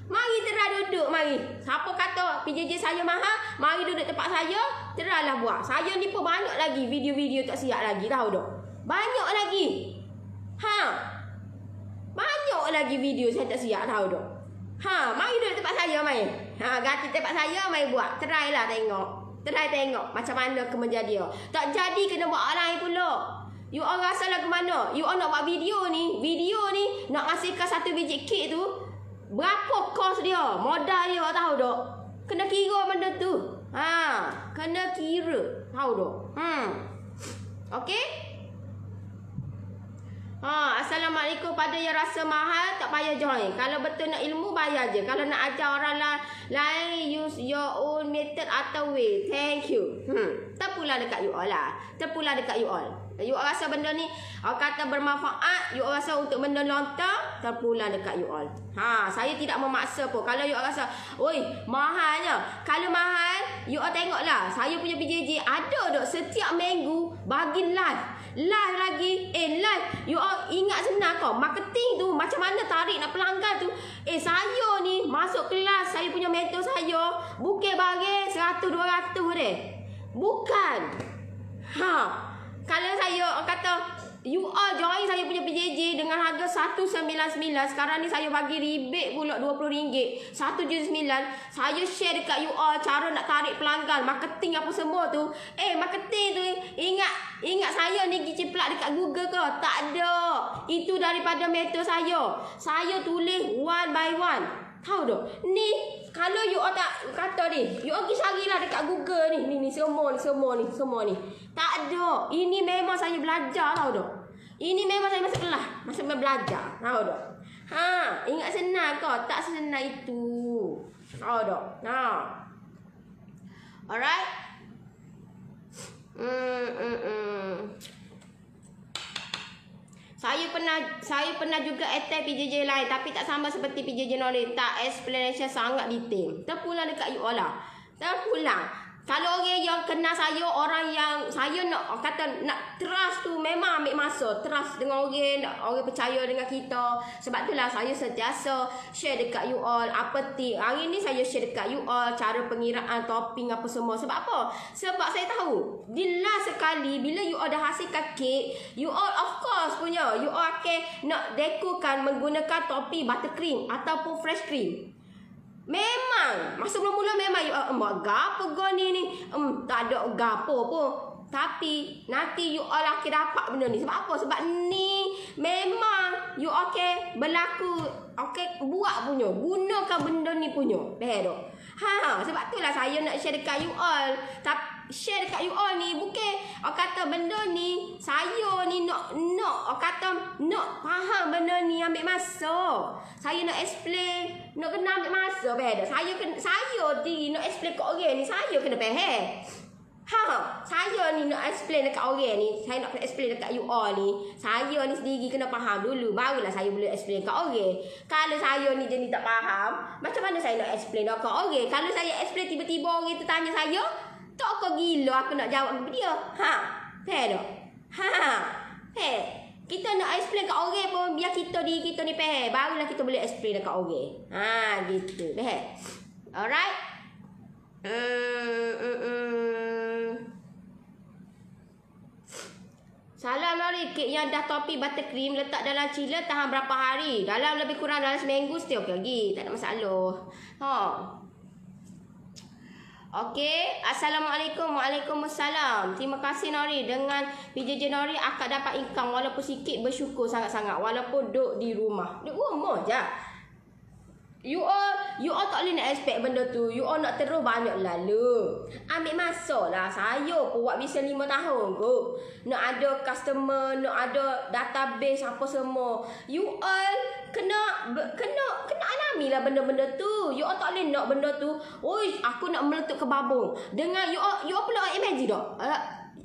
Speaker 1: Mari terah duduk, mari. Siapa kata PJJ saya mahal, mari duduk tempat saya, terahlah buat. Saya ni pun banyak lagi video-video tak siap lagi, tahu tak? Banyak lagi. Banyak lagi video saya tak siap, tahu tak? Mari duduk tempat saya, mari. Ganti tempat saya, mari buat. Terailah tengok. Terai tengok macam mana kemenjadian dia. Tak jadi kena buat orang lain pula. You all rasa lagu mana? You all nak buat video ni nak hasilkan satu biji kek tu. Berapa kos dia? Modal dia tahu tak? Kena kira benda tu. Kena kira. Tahu tak? Okey? Assalamualaikum pada yang rasa mahal tak payah join. Kalau betul nak ilmu bayar je. Kalau nak ajar orang lain use your own method atau way. Thank you. Terpulang dekat you all lah. Terpulang dekat you all. You all rasa benda ni kata bermanfaat, you all rasa untuk benda lontar, terpulang dekat you all. Saya tidak memaksa pun. Kalau you all rasa, oi, mahalnya. Kalau mahal, you all tengoklah. Saya punya PJJ ada dok setiap minggu bagi live. Live lagi. Live. You all ingat senang kau. Marketing tu macam mana tarik nak pelanggan tu. Saya ni masuk kelas saya punya mentor saya. Bukan bagi 100-200 deh. Bukan. Kalau saya kata you all join saya punya PJJ dengan harga 199, sekarang ni saya bagi rebate pula RM20, 179. Saya share dekat you all cara nak tarik pelanggan, marketing apa semua tu. Marketing tu ingat saya ni pergi ceplak dekat Google ke? Tak ada. Itu daripada mentor saya. Saya tulis one by one. Tahu tak? Ni kalau you all tak kata ni, you all pergi carilah dekat Google ni. Ni semua ni. Tak ada. Ini memang saya belajar, tahu tak? Ini memang saya masuk kelas, masuk belajar, tahu tak? Ingat senang kau? Tak senang itu. Tahu tak? Alright. Saya pernah juga attend PJJ lain tapi tak sama seperti PJJ Nori. Tak explanation sangat detail. Terpulang dekat you all lah. Terpulang. Kalau orang yang kenal saya, orang yang saya nak kata nak trust tu memang ambil masa. Trust dengan orang percaya dengan kita. Sebab itulah saya sentiasa share dekat you all apa tip. Hari ni saya share dekat you all cara pengiraan topping apa semua. Sebab apa? Sebab saya tahu di last sekali bila you all dah hasilkan kek, you all of course punya you all akan nak dekorkan menggunakan topping buttercream ataupun fresh cream. Memang masa mula-mula memang you buat gapo ni tak ada gapo pun. Tapi nanti you all akan dapat benda ni. Sebab apa? Sebab ni memang you akan berlaku buat punya. Gunakan benda ni punya. Betul. Sebab itulah saya nak share dekat you all. Tapi share dekat you all ni bukan kata benda ni saya ni nak faham benda ni ambil masa. Saya nak explain, nak kena ambil masa. Beda. Saya nak explain kat orang ni, saya kena faham. Saya ni nak explain dekat orang ni, saya nak explain dekat you all ni. Saya ni sendiri kena faham dulu, barulah saya boleh explain kat orang. Kalau saya ni jenis tak faham, macam mana saya nak explain dekat orang? Kalau saya explain tiba-tiba orang tu tanya saya, tak kau gila aku nak jawab kepada dia. Faham tak? Kita nak explain kat orang pun biar kita ni faham. Barulah kita boleh explain dekat orang. Gitu. Faham? Alright? Salam Nori, kek yang dah topi buttercream letak dalam chiller tahan berapa hari? Dalam lebih kurang dalam seminggu still okey lagi. Tak ada masalah. Okey, Assalamualaikum. Waalaikumsalam. Terima kasih Nori. Dengan PJJ Nori akak dapat income walaupun sikit, bersyukur sangat-sangat. Walaupun duduk di rumah. Duduk rumah je. You all tak boleh nak expect benda tu. You all nak terus banyak lalu. Ambil masa lah. Saya pun buat bisnes 5 tahun kot. Nak ada customer, nak ada database apa semua. You all kena alami lah benda-benda tu. You all tak boleh nak benda tu. Oi, aku nak meletup ke babung. Dengan you all pula imagine tak?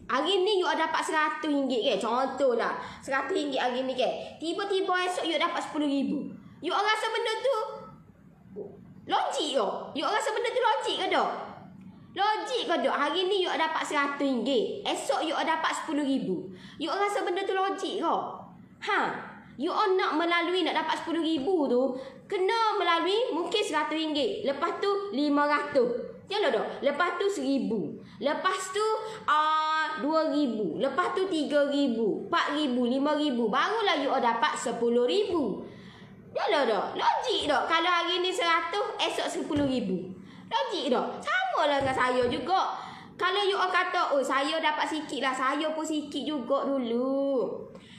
Speaker 1: Hari ni you dapat RM100 ke? Contohlah. RM100 hari ni ke? Tiba-tiba esok you dapat RM10,000. You all rasa benda tu logik ke? You rasa benda tu logik ke tak? Logik ke tak? Hari ni you dapat RM100. Esok you dapat RM10,000. You rasa benda tu logik ke? You nak melalui nak dapat RM10,000 tu, kena melalui mungkin RM100. Lepas tu RM500. Jalan tak? Lepas tu RM1,000. Lepas tu RM2,000. Lepas tu RM3,000. RM4,000. RM5,000. Barulah you dapat RM10,000. Yalah dah. Logik tak? Kalau hari ni 100, esok 10,000. Logik tak? Sama lah dengan saya juga. Kalau you kata, oh saya dapat sikit lah. Saya pun sikit juga dulu.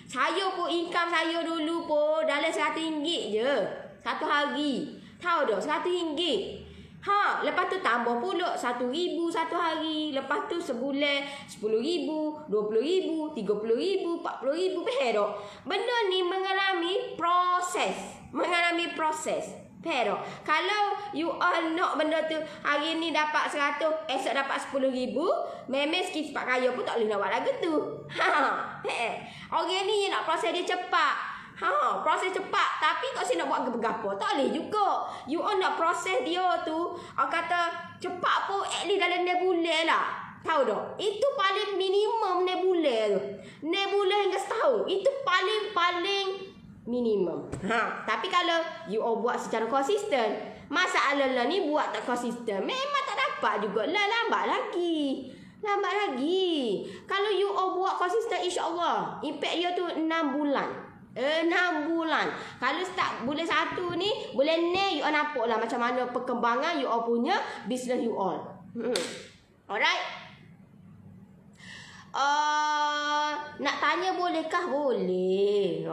Speaker 1: Saya pun income saya dulu pun dalam RM100 je. Satu hari. Tahu tak? RM100. Lepas tu tambah pula RM1,000 satu hari. Lepas tu sebulan RM10,000, RM20,000, RM30,000, RM40,000. Faham tak? Benda ni mengalami proses. Faham tak? Kalau you all nak benda tu hari ni dapat 100, esok dapat RM10,000, memang sikit cepat kaya pun tak boleh nak buat lagu tu. Orang ni nak proses dia cepat. Proses cepat. Tapi kau si nak buat gapa-gapa tak boleh juga. You all nak proses dia tu, kata cepat pun at least dalam 6 bulan lah. Tahu tak? Itu paling minimum 6 bulan tu. 6 bulan hingga setahun. Itu paling minimum. Tapi kalau you all buat secara konsisten, masalah lah ni buat tak konsisten, memang tak dapat juga lah. Lambat lagi. Kalau you all buat konsisten, insya-Allah impact dia tu 6 bulan. 6 bulan. Kalau start bulan 1 ni, bulan ni you all nampak lah macam mana perkembangan you all punya business you all. Alright. Nak tanya bolehkah? Boleh.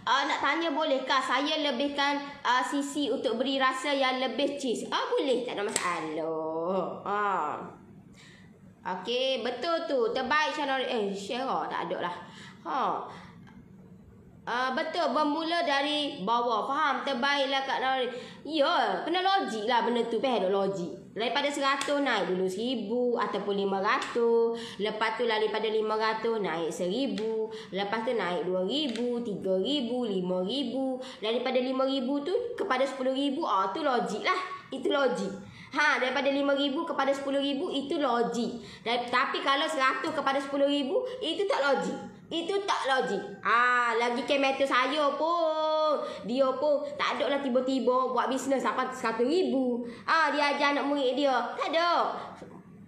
Speaker 1: Nak tanya bolehkah saya lebihkan sisi untuk beri rasa yang lebih cheese? Boleh, tak ada masalah. Okey, betul tu. Terbaik channel share tak ada lah. Betul, bermula dari bawah. Faham? Terbaiklah Kak Nori. Ya, kena logik lah benda tu. Faham tak logik? Daripada 100 naik dulu 1,000 ataupun 500. Lepas tu lah daripada 500 naik 1,000. Lepas tu naik 2,000, 3,000, 5,000. Daripada 5,000 tu kepada 10,000. Tu logik lah. Itu logik. Daripada 5,000 kepada 10,000 itu logik. Tapi kalau 100 kepada 10,000 itu tak logik. Itu tak logik. Lagi kemeter saya pun. Dia pun tak ada lah tiba-tiba buat bisnes sampai 100,000. Dia ajar anak murid dia. Tak ada.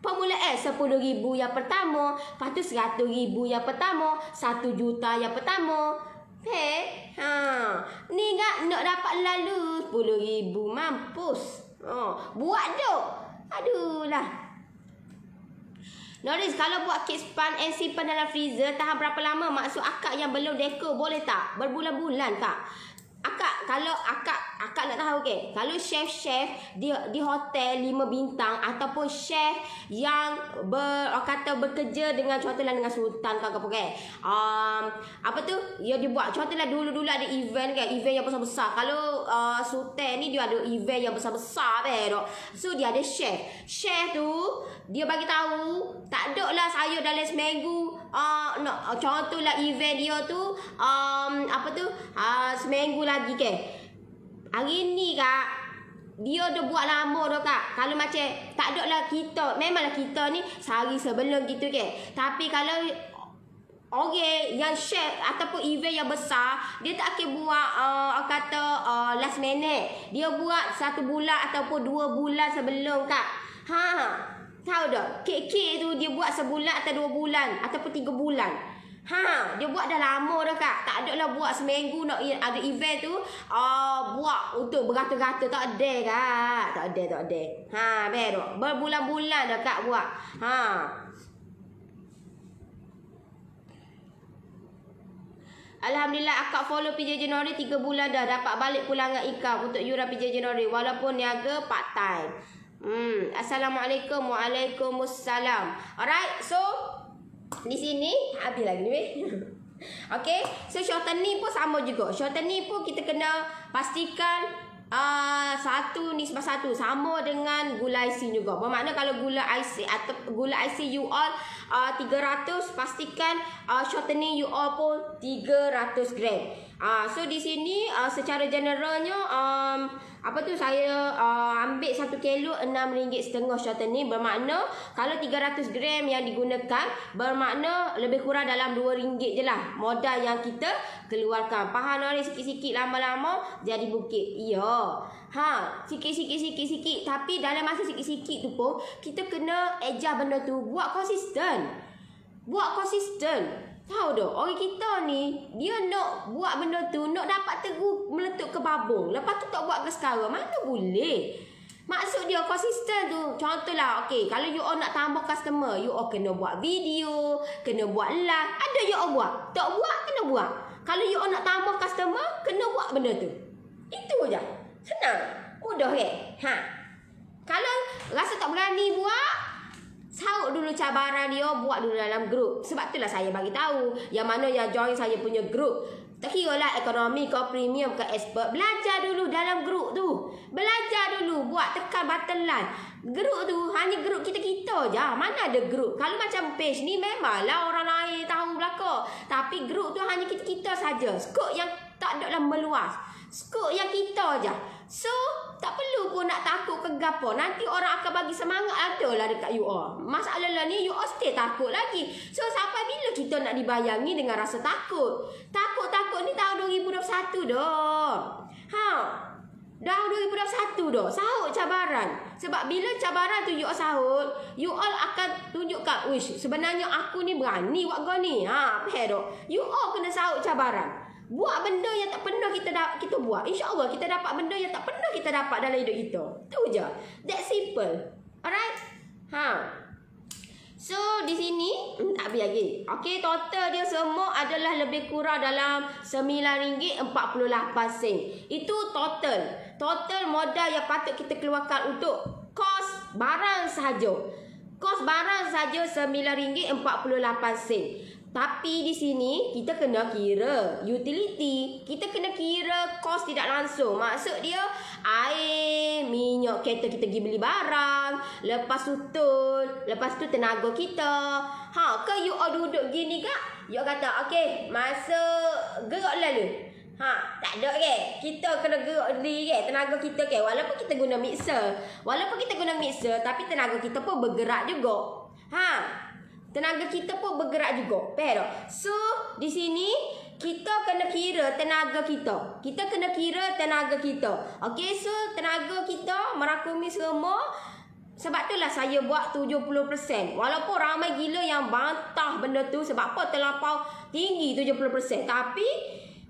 Speaker 1: Permulaan 10,000 yang pertama. Lepas tu 100,000 yang pertama. 1 juta yang pertama. Ni nak dapat lalu 10,000. Mampus. Buat tu. Aduh lah. Noris, kalau buat cake span and simpan dalam freezer, tahan berapa lama? Maksud akak yang belum dekor boleh tak? Berbulan-bulan kak. Kalau akak nak tahu ke? Kalau chef di hotel 5 bintang ataupun chef yang bekerja dengan contohlah dengan sultan ke apa ke? Apa tu? Dia buat contohlah dulu ada event kan, event yang besar-besar. Kalau sultan ni dia ada event yang besar-besar so dia ada chef. Chef tu dia bagi tahu tak ada lah saya dalam seminggu contohlah event dia tu seminggu lagi ke. Hari ni kak, dia dah buat lama dah kak. Kalau macam tak ada lah kita, memanglah kita ni sehari sebelum gitu ke. Tapi kalau yang chef ataupun event yang besar, dia tak akan buat last minute. Dia buat 1 bulan ataupun 2 bulan sebelum kak. Tahu tak? Kek tu dia buat sebulan atau 2 bulan ataupun 3 bulan. Dia buat dah lama dah kak. Tak ada lah buat seminggu nak ada event tu buat untuk beratus-ratus. Tak ada kak. Tak ada. Baru berbulan-bulan dah kak buat. Alhamdulillah akak follow PJ January 3 bulan dah. Dapat balik pulangan income untuk yuran PJ January. Walaupun niaga part time. Assalamualaikum. Waalaikumsalam. Alright. So di sini habis lagi ni. Okay. So shortening pun sama juga. Shortening pun kita kena pastikan satu nisbah satu sama dengan gula IC juga. Bermakna kalau gula IC atau gula IC you all 300, pastikan shortening you all pun 300 gram. So di sini secara generalnya saya ambil 1 kilo RM6.5 shortening. Bermakna kalau 300 gram yang digunakan, bermakna lebih kurang dalam RM2 je lah modal yang kita keluarkan. Faham Nori? Sikit-sikit lama-lama jadi bukit. Ya. Sikit-sikit. Tapi dalam masa sikit-sikit tu pun kita kena adjust benda tu, buat konsisten. Tahu dah, orang kita ni dia nak buat benda tu, nak dapat terus meletup ke babung. Lepas tu tak buat ke sekarang, mana boleh. Maksud dia konsisten tu. Contohlah, okey, kalau you all nak tambah customer, you all kena buat video, kena buat live. Ada you all buat, tak buat kena buat. Kalau you all nak tambah customer, kena buat benda tu. Itu je. Senang. Mudah kan? Kalau rasa tak berani buat, saut dulu cabaran dia, buat dulu dalam grup. Sebab itulah saya bagi tahu yang mana yang join saya punya grup. Tak kira lah ekonomi ke premium ke expert, belajar dulu dalam grup tu. Belajar dulu, buat tekan button line. Grup tu hanya grup kita-kita je. Mana ada grup. Kalau macam page ni memanglah orang lain tahu belaka. Tapi grup tu hanya kita-kita saja. Skop yang tak ada lah meluas. Skop yang kita je. So, tak perlu pun nak takut ke gapo. Nanti orang akan bagi semangat adalah dekat you all. Masalah lah ni, you all stay takut lagi. So, sampai bila kita nak dibayangi dengan rasa takut? Takut-takut ni tahun 2021 dah. Dah 2021 dah. Sahut cabaran. Sebab bila cabaran tu you all sahut, you all akan tunjukkan, wish, sebenarnya aku ni berani buat kau ni. Faham tak? You all kena sahut cabaran. Buat benda yang tak pernah kita buat. InsyaAllah kita dapat benda yang tak pernah kita dapat dalam hidup kita. Tu je. That simple. Alright? So, di sini tak habis lagi. Okay, total dia semua adalah lebih kurang dalam RM9.48. Itu total. Total modal yang patut kita keluarkan untuk kos barang sahaja. Kos barang sahaja RM9.48. Tapi di sini kita kena kira utility. Kita kena kira kos tidak langsung. Maksud dia air, minyak kereta kita pergi beli barang, lepas tu tenaga kita. Ke you all duduk gini kak? You all kata, okey, masa gerak lalu. Tak ada ke? Kita kena gerak diri ke? Tenaga kita ke? Walaupun kita guna mixer. Tapi tenaga kita pun bergerak juga. Tenaga kita pun bergerak juga. Faham tak? So, di sini kita kena kira tenaga kita. Okey, so tenaga kita merakumi semua. Sebab itulah saya buat 70%. Walaupun ramai gila yang bantah benda tu. Sebab apa terlampau tinggi 70%. Tapi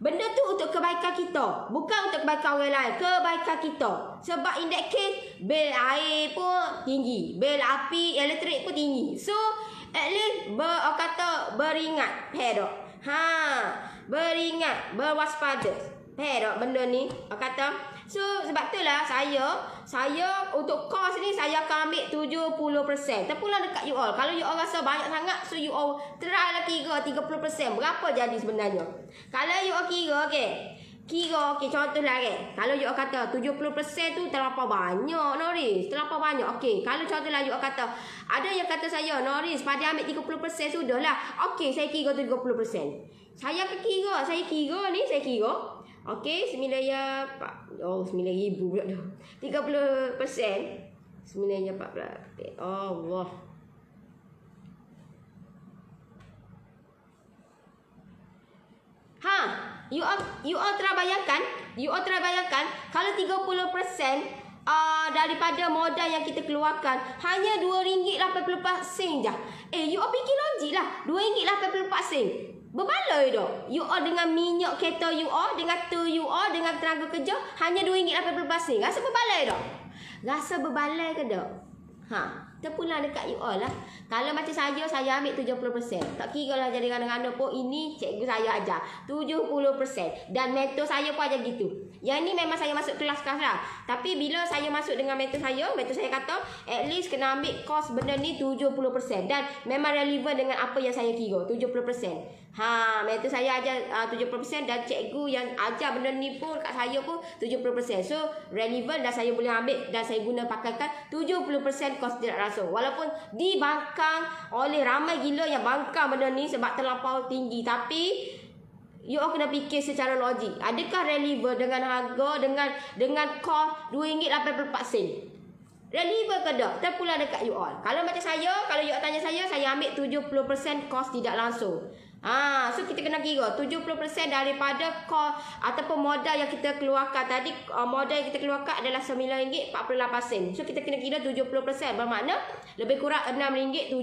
Speaker 1: benda tu untuk kebaikan kita. Bukan untuk kebaikan orang lain. Kebaikan kita. Sebab in that case, bil air pun tinggi. Bil api, elektrik pun tinggi. So, at least beringat. Faham tak? Beringat, berwaspada. Faham tak benda ni? Kata. So, sebab itulah saya untuk kos ni saya akan ambil 70%. Terpulang dekat you all. Kalau you all rasa banyak sangat, so you all try lah kira 30%. Berapa jadi sebenarnya? Kalau you all kira, okey, contohlah kalau you all kata 70% tu terlampau banyak, Noris. Terlampau banyak. Okey, kalau contohlah you all kata, ada yang kata saya, Noris, pada ambil 30% sudahlah. Okey, saya kira 30%. Saya kira. Okey, 9,000 pula dah. 30%. 9,014. Allah. You all try bayangkan kalau 30% daripada modal yang kita keluarkan hanya RM2.84 je. You all fikir logik lah. RM2.84. Berbaloi dah. You all dengan minyak kereta you all, dengan tu you all, dengan tenaga kerja hanya RM2.84. Rasa berbaloi dah? Rasa berbaloi ke tak? terpulang dekat you all lah. Kalau macam saya ambil 70%. Tak kira lah jadi mana-mana pun, ini cikgu saya ajar 70%. Dan mentor saya pun ajar gitu. Yang ni memang saya masuk kelas-kelas lah. Tapi bila saya masuk dengan mentor saya kata at least kena ambil course benda ni 70%. Dan memang relevan dengan apa yang saya kira 70%. Mentor saya ajar 70% dan cikgu yang ajar benda ni pun kat saya pun 70%. So relevan dan saya boleh ambil dan saya guna pakaikan 70% kos tidak langsung. Walaupun dibangkang oleh ramai gila yang bangkang benda ni sebab terlampau tinggi, tapi you all kena fikir secara logik. Adakah relevan dengan harga dengan kos RM2.84? Relevan ke tak? Terpulang dekat you all. Kalau macam saya, kalau you all tanya saya ambil 70% kos tidak langsung. So kita kena kira 70% daripada kos ataupun modal yang kita keluarkan tadi. Modal yang kita keluarkan adalah RM9.48. So kita kena kira 70%, bermakna lebih kurang RM6.70.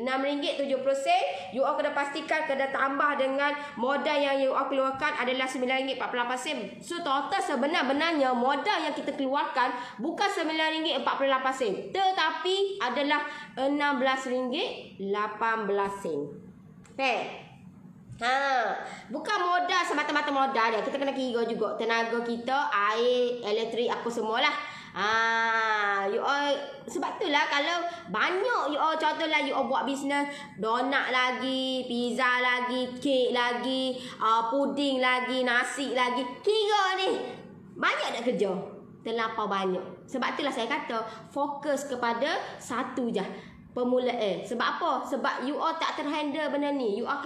Speaker 1: RM6.70. You all kena pastikan kena tambah dengan modal yang you all keluarkan adalah RM9.48. So total sebenarnya modal yang kita keluarkan bukan RM9.48, tetapi adalah RM16.18. Bukan modal semata-mata modal dia. Kita kena kira juga tenaga kita, air, elektrik, apa semualah. You all, sebab itulah kalau banyak you all, contohlah you all buat bisnes donat lagi, pizza lagi, kek lagi, puding lagi, nasi lagi, kira ni banyak nak kerja, terlampau banyak. Sebab itulah saya kata fokus kepada satu je permulaan. Sebab apa? Sebab you all tak terhandle benda ni. You all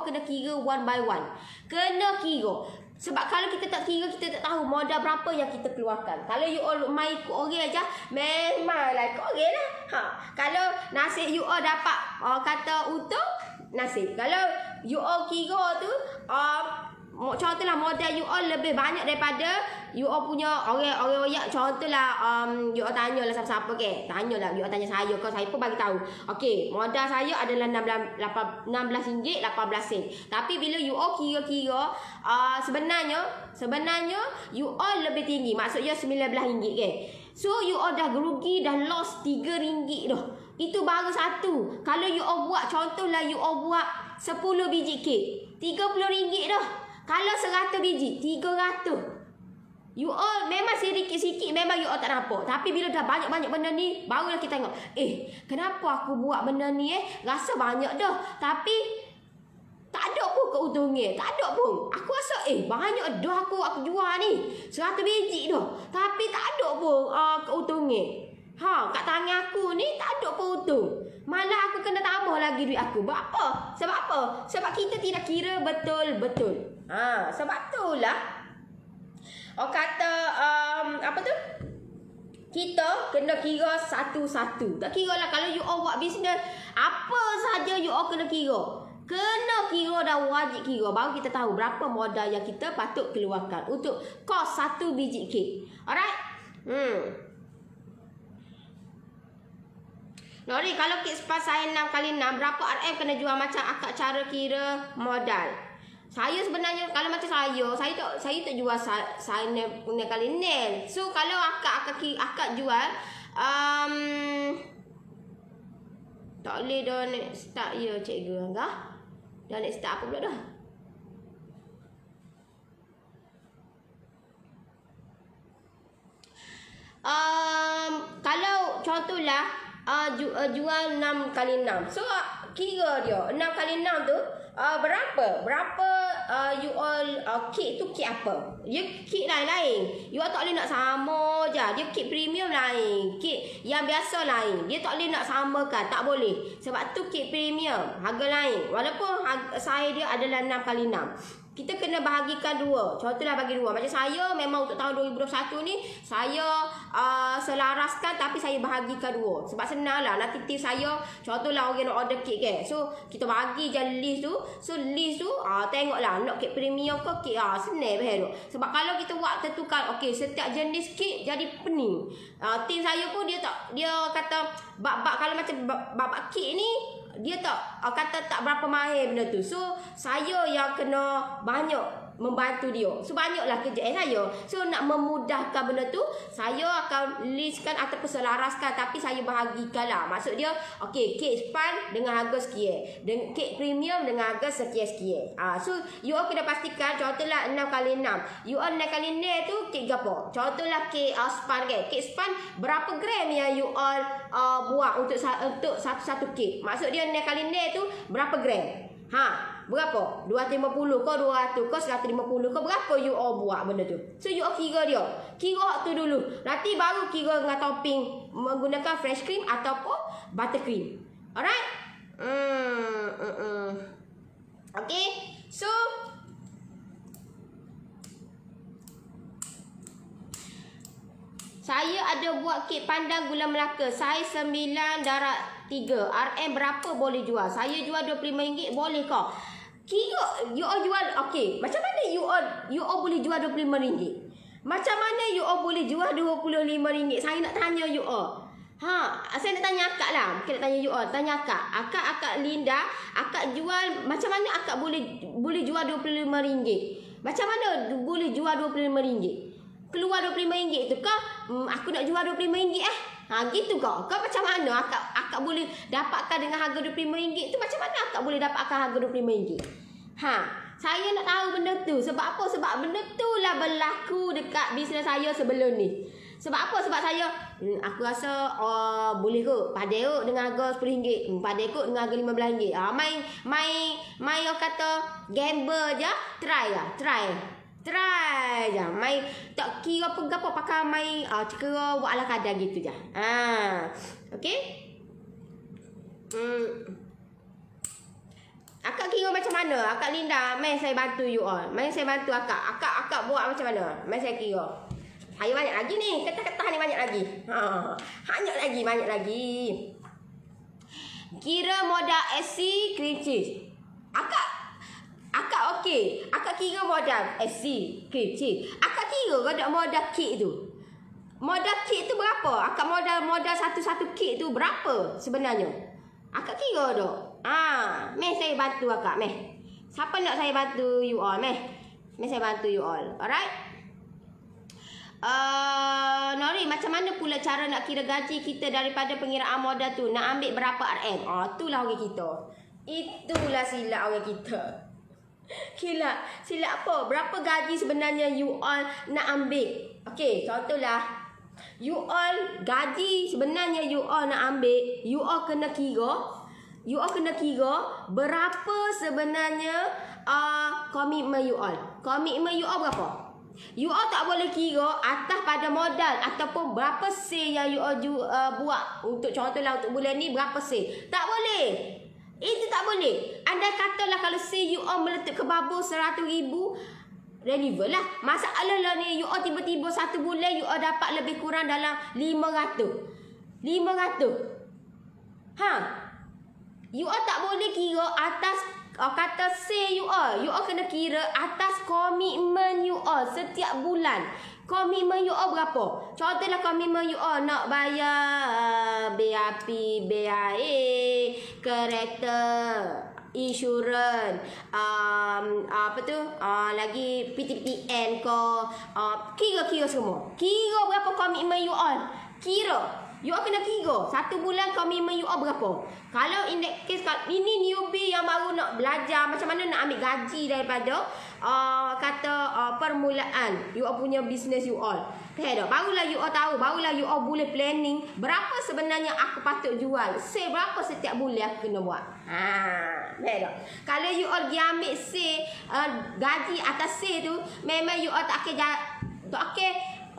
Speaker 1: kena kira one by one. Kena kira. Sebab kalau kita tak kira, kita tak tahu modal berapa yang kita keluarkan. Kalau you all main ikut orang aja, memanglah ikut orang lah. Kalau nasi you all dapat kata utuh nasi. Kalau you all kira tu contohlah modal you all lebih banyak daripada you all punya orang royak. Contohlah you all tanyalah siapa-siapa ke. Tanyalah you all tanya saya ke, saya pun bagi tahu. Okey, modal saya adalah RM16.18. Tapi bila you all kira-kira sebenarnya you all lebih tinggi. Maksudnya RM19 ke. So you all dah gerugi, dah lost RM3 dah. Itu baru satu. Kalau you all buat, contohlah you all buat 10 biji kek, RM30 dah. Kalau 100 biji, 300. You all memang sedikit-sikit, memang you all tak nampak. Tapi bila dah banyak-banyak benda ni, barulah kita tengok, kenapa aku buat benda ni rasa banyak dah, tapi tak ada pun keuntungan. Tak ada pun. Aku rasa banyak dah aku jual ni 100 biji dah, tapi tak ada pun keuntungan. Kat tangan aku ni tak ada pun untung. Malah aku kena tambah lagi duit aku. Sebab apa? Sebab apa? Sebab kita tidak kira betul-betul. Sebab itulah kata apa tu? Kita kena kira satu-satu. Tak kira lah kalau you all buat bisnes, apa saja you all kena kira. Kena kira dan wajib kira. Baru kita tahu berapa modal yang kita patut keluarkan untuk kos 1 biji kek. Alright? Nori, kalau kit spas saya 6x6, berapa RM kena jual macam akak cara kira modal? Saya sebenarnya kalau macam saya tak jual saya kali nail. So kalau akak jual tak boleh dah nak start ya cikgu. Dah nak start apa pula dah? Kalau contohlah jual 6x6. So kira dia 6x6 tu berapa you all kek tu kek apa? Dia kek lain-lain. You all tak boleh nak sama je. Dia kek premium lain, kek yang biasa lain. Dia tak boleh nak samakan, tak boleh. Sebab tu kek premium, harga lain. Walaupun saiz dia adalah 6x6. Kita kena bahagikan dua. Contohlah bagi dua. Macam saya memang untuk tahun 2021 ni saya selaraskan, tapi saya bahagikan dua. Sebab senang lah. Nanti tim saya, contohlah orang nak order kek kan. So kita bagi je list tu. So list tu tengoklah nak kek premium ke kek senang behar tu. Sebab kalau kita buat tentukan okey setiap jenis kek jadi pening. Tim saya pun dia kata bab kalau macam bab kek ni dia tak kata tak berapa mahir benda tu. So saya yang kena banyak membantu dia. So banyaklah kerjaan saya. So nak memudahkan benda tu, saya akan listkan ataupun selaraskan, tapi saya bahagikanlah. Maksud dia, okey, kek span dengan harga sekian, dan kek premium dengan harga sekian-sekian. So you all kena pastikan, contohlah 6x6. You all 6x6 tu kek gapo? Contohlah kek span kan. Kek span berapa gram yang you all buat untuk satu kek? Maksud dia 6x6 tu berapa gram? Berapa? 250 ke 200 ke 150 ke berapa you all buat benda tu. So you all kira dia. Kira tu dulu. Nanti baru kira dengan topping menggunakan fresh cream ataupun buttercream. Alright? Okay. So saya ada buat kek pandan gula Melaka. Saiz 9 darab 3. RM berapa boleh jual? Saya jual RM25 boleh ke? Kira you all jual, okey. Macam mana you all boleh jual RM25? Macam mana you all boleh jual RM25? Saya nak tanya you all. Saya nak tanya akak lah. Bukan nak tanya you all. Tanya akak. Akak Linda, akak jual, macam mana akak boleh jual RM25? Macam mana boleh jual RM25? Keluar RM25 tu kah? Aku nak jual RM25 gitu kau. Kau macam mana akak boleh dapatkan dengan harga RM25 tu? Macam mana akak boleh dapatkan harga RM25? Saya nak tahu benda tu. Sebab apa? Sebab benda tu lah berlaku dekat bisnes saya sebelum ni. Sebab apa? Sebab saya aku rasa boleh kot. Padai kot dengan harga RM10. Padai kot dengan harga RM15. Main orang kata gamble je. Try je. Main tak kira apa pakai main kira buat ala kadar gitu je. Okey. Akak kira macam mana? Akak Linda, mai saya bantu you all. Mai saya bantu akak. Akak buat macam mana? Mai saya kira. Saya banyak lagi ni. Kata-kata ni banyak lagi. Banyak lagi. Kira modal SC cream cheese. Akak okey. Akak kira modal SC cream cheese. Akak kira ada modal kek tu. Modal kek tu berapa? Akak modal satu kek tu berapa sebenarnya? Akak kira tak? Meh saya bantu akak, meh. Siapa nak saya bantu you all, meh? Meh saya bantu you all. Alright? Nori, macam mana pula cara nak kira gaji kita daripada pengiraan modal tu? Nak ambil berapa RM? Itulah orang kita. Itulah silap orang kita. Silap apa? Berapa gaji sebenarnya you all nak ambil? Okey, contohlah you all gaji sebenarnya you all nak ambil, you all kena kira berapa sebenarnya komitmen you all. Komitmen you all berapa? You all tak boleh kira atas pada modal ataupun berapa sale yang you all buat untuk contohlah untuk bulan ni berapa sale. Tak boleh. Itu tak boleh. Anda katalah kalau sale you all meletup ke babur 100,000, relevant lah. Masalah lah ni you all tiba-tiba satu bulan you all dapat lebih kurang dalam 500. You all tak boleh kira atas kata say you all kena kira atas komitmen you all setiap bulan. Komitmen you all berapa? Contohlah komitmen you all nak bayar BAP, BAE, kereta, insurans, lagi PTPTN ke, kira semua. Kira berapa komitmen you all. You all kena kira satu bulan komitmen you all berapa. Kalau in that case, ini newbie yang baru nak belajar macam mana nak ambil gaji daripada permulaan you all punya business you all. Barulah you all tahu, barulah you all boleh planning berapa sebenarnya aku patut jual. Say berapa setiap bulan aku kena buat. Kalau you all pergi ambil say gaji atas say tu, memang you all tak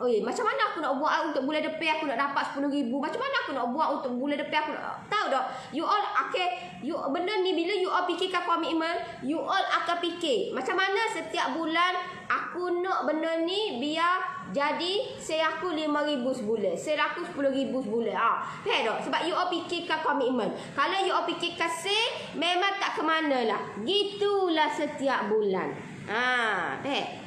Speaker 1: macam mana aku nak buat untuk bulan depan aku nak dapat 10,000? Macam mana aku nak buat untuk bulan depan aku nak tahu tak? You all benda ni bila you all fikirkan komitmen, you all akan fikir macam mana setiap bulan aku nak benda ni biar jadi sale aku 5,000 sebulan, sale aku 10,000 sebulan. Faham tak? Sebab you all fikirkan komitmen. Kalau you all fikirkan sale, memang tak ke mana lah. Gitulah setiap bulan. Faham?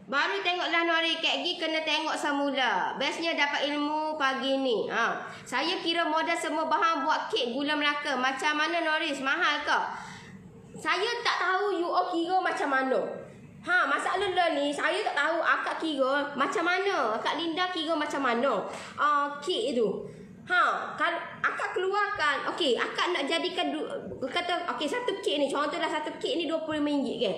Speaker 1: Baru tengok tengoklah Nori, Kak Gi kena tengok semula. Bestnya dapat ilmu pagi ni. Saya kira modal semua bahan buat kek gula Melaka. Macam mana Noris? Mahal ke? Saya tak tahu you all kira macam mana. Masalah ni saya tak tahu akak kira macam mana. Akak Linda kira macam mana kek itu. Kalau akak keluarkan, okey, akak nak jadikan kata okey satu kek ni, contohlah satu kek ni RM25 kan.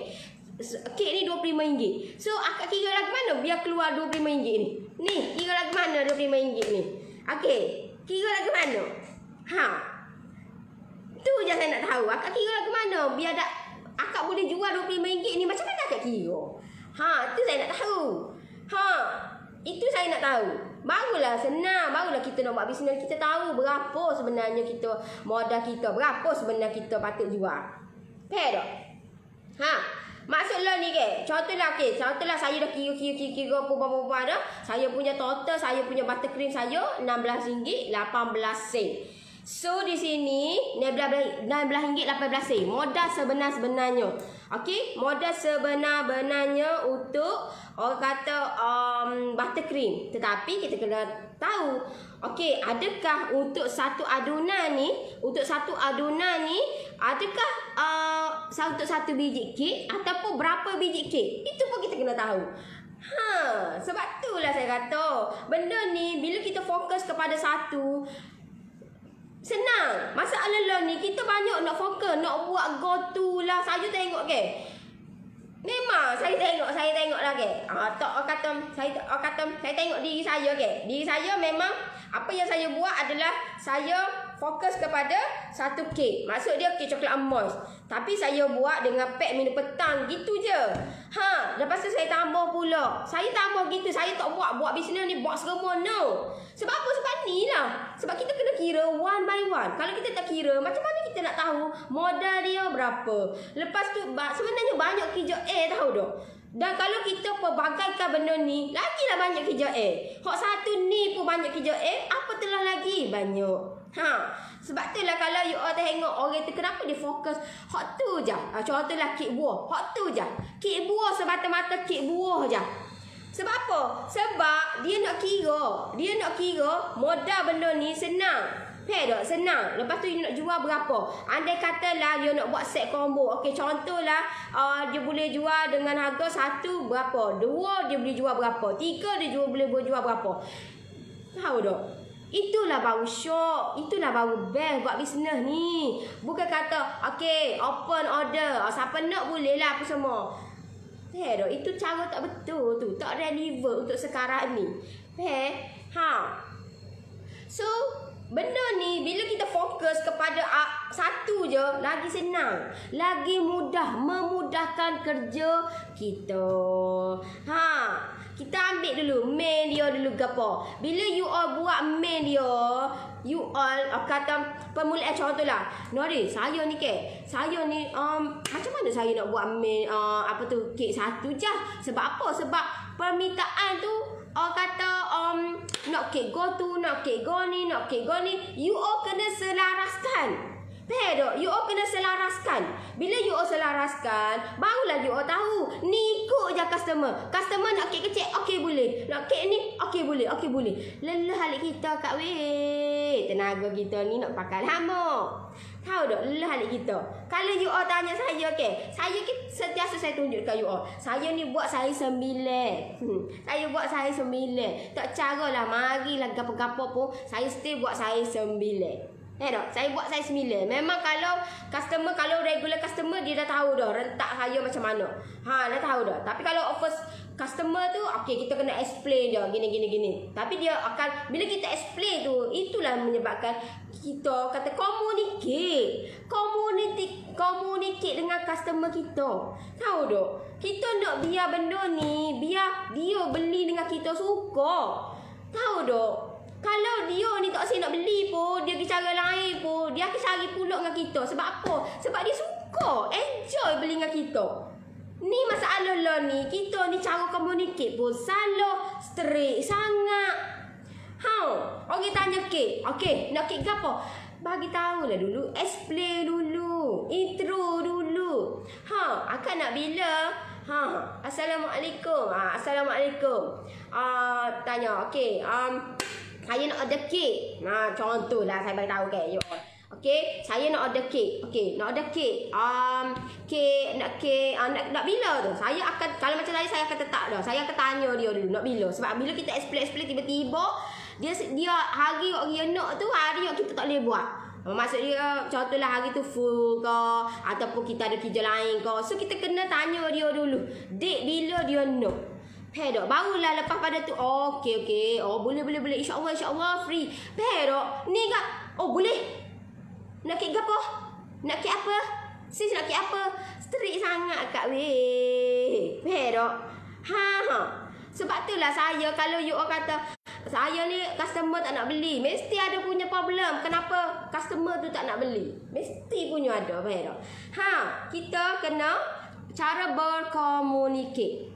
Speaker 1: Kek ni RM25. So akak kira lagu mana biar keluar RM25 ni? Ni, kira lagu mana RM25 ni? Okey, kira lagu mana? Tu je saya nak tahu. Akak kira lagu mana biar akak boleh jual RM25 ni, macam mana akak kira? Tu saya nak tahu. Itu saya nak tahu. Barulah senang, barulah kita nak buat bisnes, kita tahu berapa sebenarnya kita modal kita, berapa sebenarnya kita patut jual. Faham tak? Maksudlah ni ke, contohlah saya dah kira apa dah. Saya punya total, saya punya buttercream saya RM16.18. So di sini RM16.18 modal sebenar-benarnya. Okey, modal sebenar-benarnya untuk orang kata buttercream. Tetapi kita kena tahu, okey, adakah untuk satu adunan ni, adakah untuk satu biji kek ataupun berapa biji kek? Itu pun kita kena tahu. Sebab itulah saya kata benda ni bila kita fokus kepada satu, senang. Masalah ni kita banyak nak fokus, nak buat go to lah. Saya tengok ke, memang saya tengok lah ke. Saya tengok diri saya ke. Diri saya memang apa yang saya buat adalah saya fokus kepada satu kek. Maksud dia kek coklat moist. Tapi saya buat dengan pack minum petang gitu je. Lepas tu saya tambah pula. Saya tambah gitu. Saya tak buat bisnes ni buat semua, no. Sebab apa? Sebab ni lah. Sebab kita kena kira one by one. Kalau kita tak kira, macam mana kita nak tahu modal dia berapa? Lepas tu sebenarnya banyak kerja tahu tak? Dan kalau kita perbagaikan benda ni, lagilah banyak kerja hak satu ni pun banyak kerja apatahlah lagi banyak. Sebab tu lah kalau you all tengok orang tu kenapa dia fokus hak tu je. Contohlah kek buah, hak tu je. Kek buah semata-mata kek buah je. Sebab apa? Sebab dia nak kira modal benda ni senang. Faham tak? Senang. Lepas tu you nak jual berapa? Andai katalah you nak buat set combo. Okey, contohlah dia boleh jual dengan harga satu berapa? Dua dia boleh jual berapa? Tiga dia boleh jual berapa? Tahu tak? Itulah baru syok. Itulah baru best buat bisnes ni. Bukan kata okey, open order. Siapa nak boleh lah apa semua. Faham tak? Itu cara tak betul tu. Tak relevant untuk sekarang ni. Faham? So benda ni bila kita fokus kepada satu je, lagi senang, lagi mudah, memudahkan kerja kita. Kita ambil dulu main dia dulu gapo. Bila you all buat main dia, you all kata permulaan contohlah, Nori, saya ni macam mana saya nak buat main kek satu je? Sebab apa? Sebab permintaan tu nak kek go tu, nak kek go ni, you all kena selaraskan. Faham tak? You all kena selaraskan. Bila you all selaraskan, barulah you all tahu. Ni ikut je customer. Customer nak kek kecil, okey boleh. Nak kek ni, okey boleh. Lelah halik kita kat weh. Tenaga kita ni nak pakai lama. Tahu tak? Lelah halik kita. Kalau you all tanya saya, saya sentiasa saya tunjuk dekat you all. Saya ni buat saya 9. Saya buat saya 9. Tak caralah, marilah gapo-gapo pun, saya still buat saya 9. Saya buat saya 9. Memang kalau regular customer dia dah tahu dah rentak saya macam mana. Dah tahu dah. Tapi kalau first customer tu, okey kita kena explain dia gini. Tapi dia akan, bila kita explain tu, itulah menyebabkan kita kata communicate dengan customer kita. Tahu tak? Kita nak biar benda ni, biar dia beli dengan kita suka. Tahu tak? Kalau dia ni tak nak beli pun, dia pergi cara lain pun, dia akan cari pulak dengan kita. Sebab apa? Sebab dia suka, enjoy beli dengan kita. Ni masalah lah ni. Kita ni cara communicate pun salah straight sangat. Orang tanya kek. Okey, nak kek ke apa? Bagi tahulah dulu, explain dulu, intro dulu. Akak nak bila? Assalamualaikum. Assalamualaikum. Tanya, okey. Saya nak order kek. Contohlah saya bagi tahu ke. Okey, saya nak order kek. Okey, nak order kek. Nak bila tu? Saya akan, kalau macam saya akan tetap dah. Saya akan tanya dia dulu nak bila. Sebab bila kita explain tiba-tiba dia hari dia nak tu, hari kita tak boleh buat. Maksud dia contohlah hari tu full ke ataupun kita ada kerja lain ke. So kita kena tanya dia dulu. Date bila dia nak. Pedok barulah lepas pada tu okey. Oh boleh. InsyaAllah free. Pedok ni kak. Oh boleh. Nak kek apa? Nak kek apa? Sis nak kek apa? Strict sangat kak weh. Pedok. Sebab itulah saya kalau you kata saya ni customer tak nak beli, mesti ada punya problem. Kenapa customer tu tak nak beli? Mesti punya ada, pedok. Kita kena cara berkomunikasi.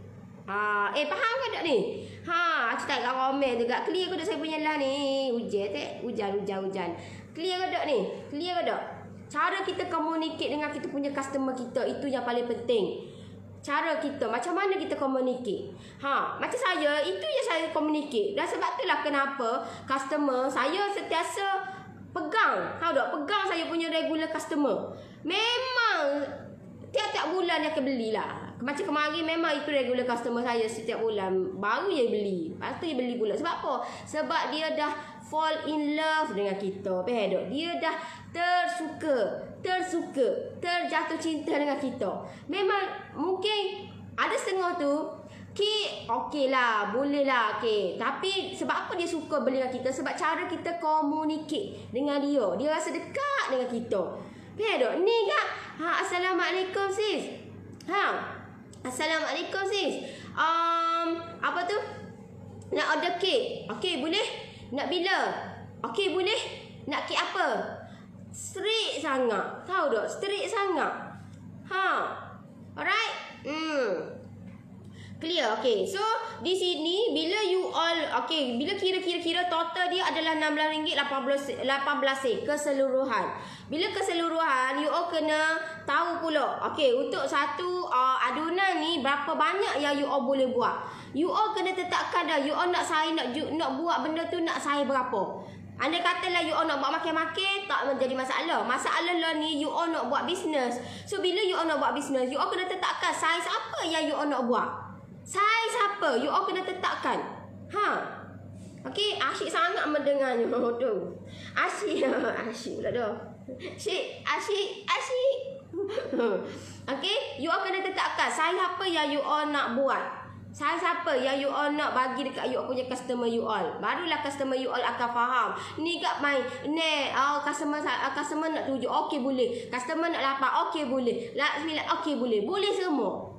Speaker 1: Faham ke tak ni? Aku tak kat komen tu, kat clear ke tak saya punya lah ni? Hujan. Clear ke tak ni? Clear ke tak? Cara kita komunikasi dengan kita punya customer kita, itu yang paling penting. Cara kita, macam mana kita komunikasi. Macam saya, itu je saya komunikasi. Dan sebab itulah kenapa customer saya sentiasa pegang. Tahu tak? Pegang saya punya regular customer. Memang tiap-tiap bulan dia akan belilah. Macam kemarin memang itu regular customer saya setiap bulan. Baru dia beli. Lepas tu dia beli pula. Sebab apa? Sebab dia dah fall in love dengan kita. Dia dah tersuka, terjatuh cinta dengan kita. Memang mungkin ada setengah tu okey lah, boleh lah, okey. Tapi sebab apa dia suka beli dengan kita? Sebab cara kita komunikasi dengan dia. Dia rasa dekat dengan kita. Ni kak. Assalamualaikum sis. Assalamualaikum sis. Apa tu? Nak order kek. Okey, boleh? Nak bila? Okey, boleh? Nak kek apa? Strict sangat. Tahu tak? Strict sangat. Alright? Clear? Okay. So, di sini, bila you all, okay, bila kira total dia adalah RM16.18 keseluruhan. Bila keseluruhan, you all kena tahu pula. Okay, untuk satu adunan ni, berapa banyak yang you all boleh buat. You all kena tetapkan dah. You all nak buat benda tu, nak saya berapa. Andai katalah you all nak buat makan-makan, tak menjadi masalah. Masalah lah ni, you all nak buat bisnes. So, bila you all nak buat bisnes, you all kena tetapkan saiz apa yang you all nak buat. Saiz apa? You all kena tetapkan. Okey, asyik sangat mendengarnya. Asyik pula dah. Asyik. Okey, you all kena tetapkan saiz apa yang you all nak buat. Saiz apa yang you all nak bagi dekat you all punya customer you all. Barulah customer you all akan faham. Ni kat main. Customer nak 7. Okey boleh. Customer nak 8. Okey boleh. 9. Okey boleh. Boleh semua.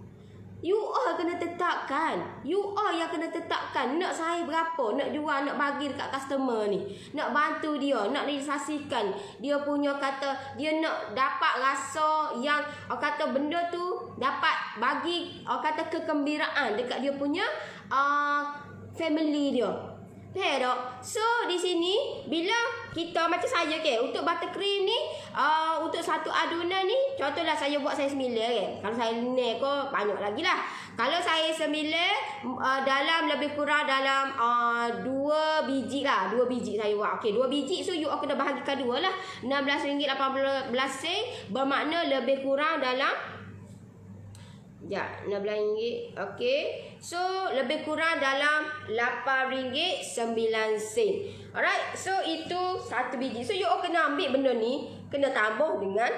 Speaker 1: You all kena tetapkan. You all yang kena tetapkan. Nak saya berapa. Nak jual. Nak bagi dekat customer ni. Nak bantu dia. Nak realisasikan. Dia punya kata. Dia nak dapat rasa yang kata benda tu dapat bagi kata kegembiraan dekat dia punya family dia. So di sini bila kita macam saya untuk buttercream ni untuk satu adunan ni, contohlah saya buat saya 9 Kalau saya ni banyak lagi lah. Kalau saya 9 dalam lebih kurang dalam 2 biji lah. 2 biji saya buat. Okey, 2 biji. So you kena bahagikan 2 lah. RM16.18 bermakna lebih kurang dalam RM16. Okey. So lebih kurang dalam RM8.9. Alright. So itu satu biji. So you all kena ambil benda ni, kena tambah dengan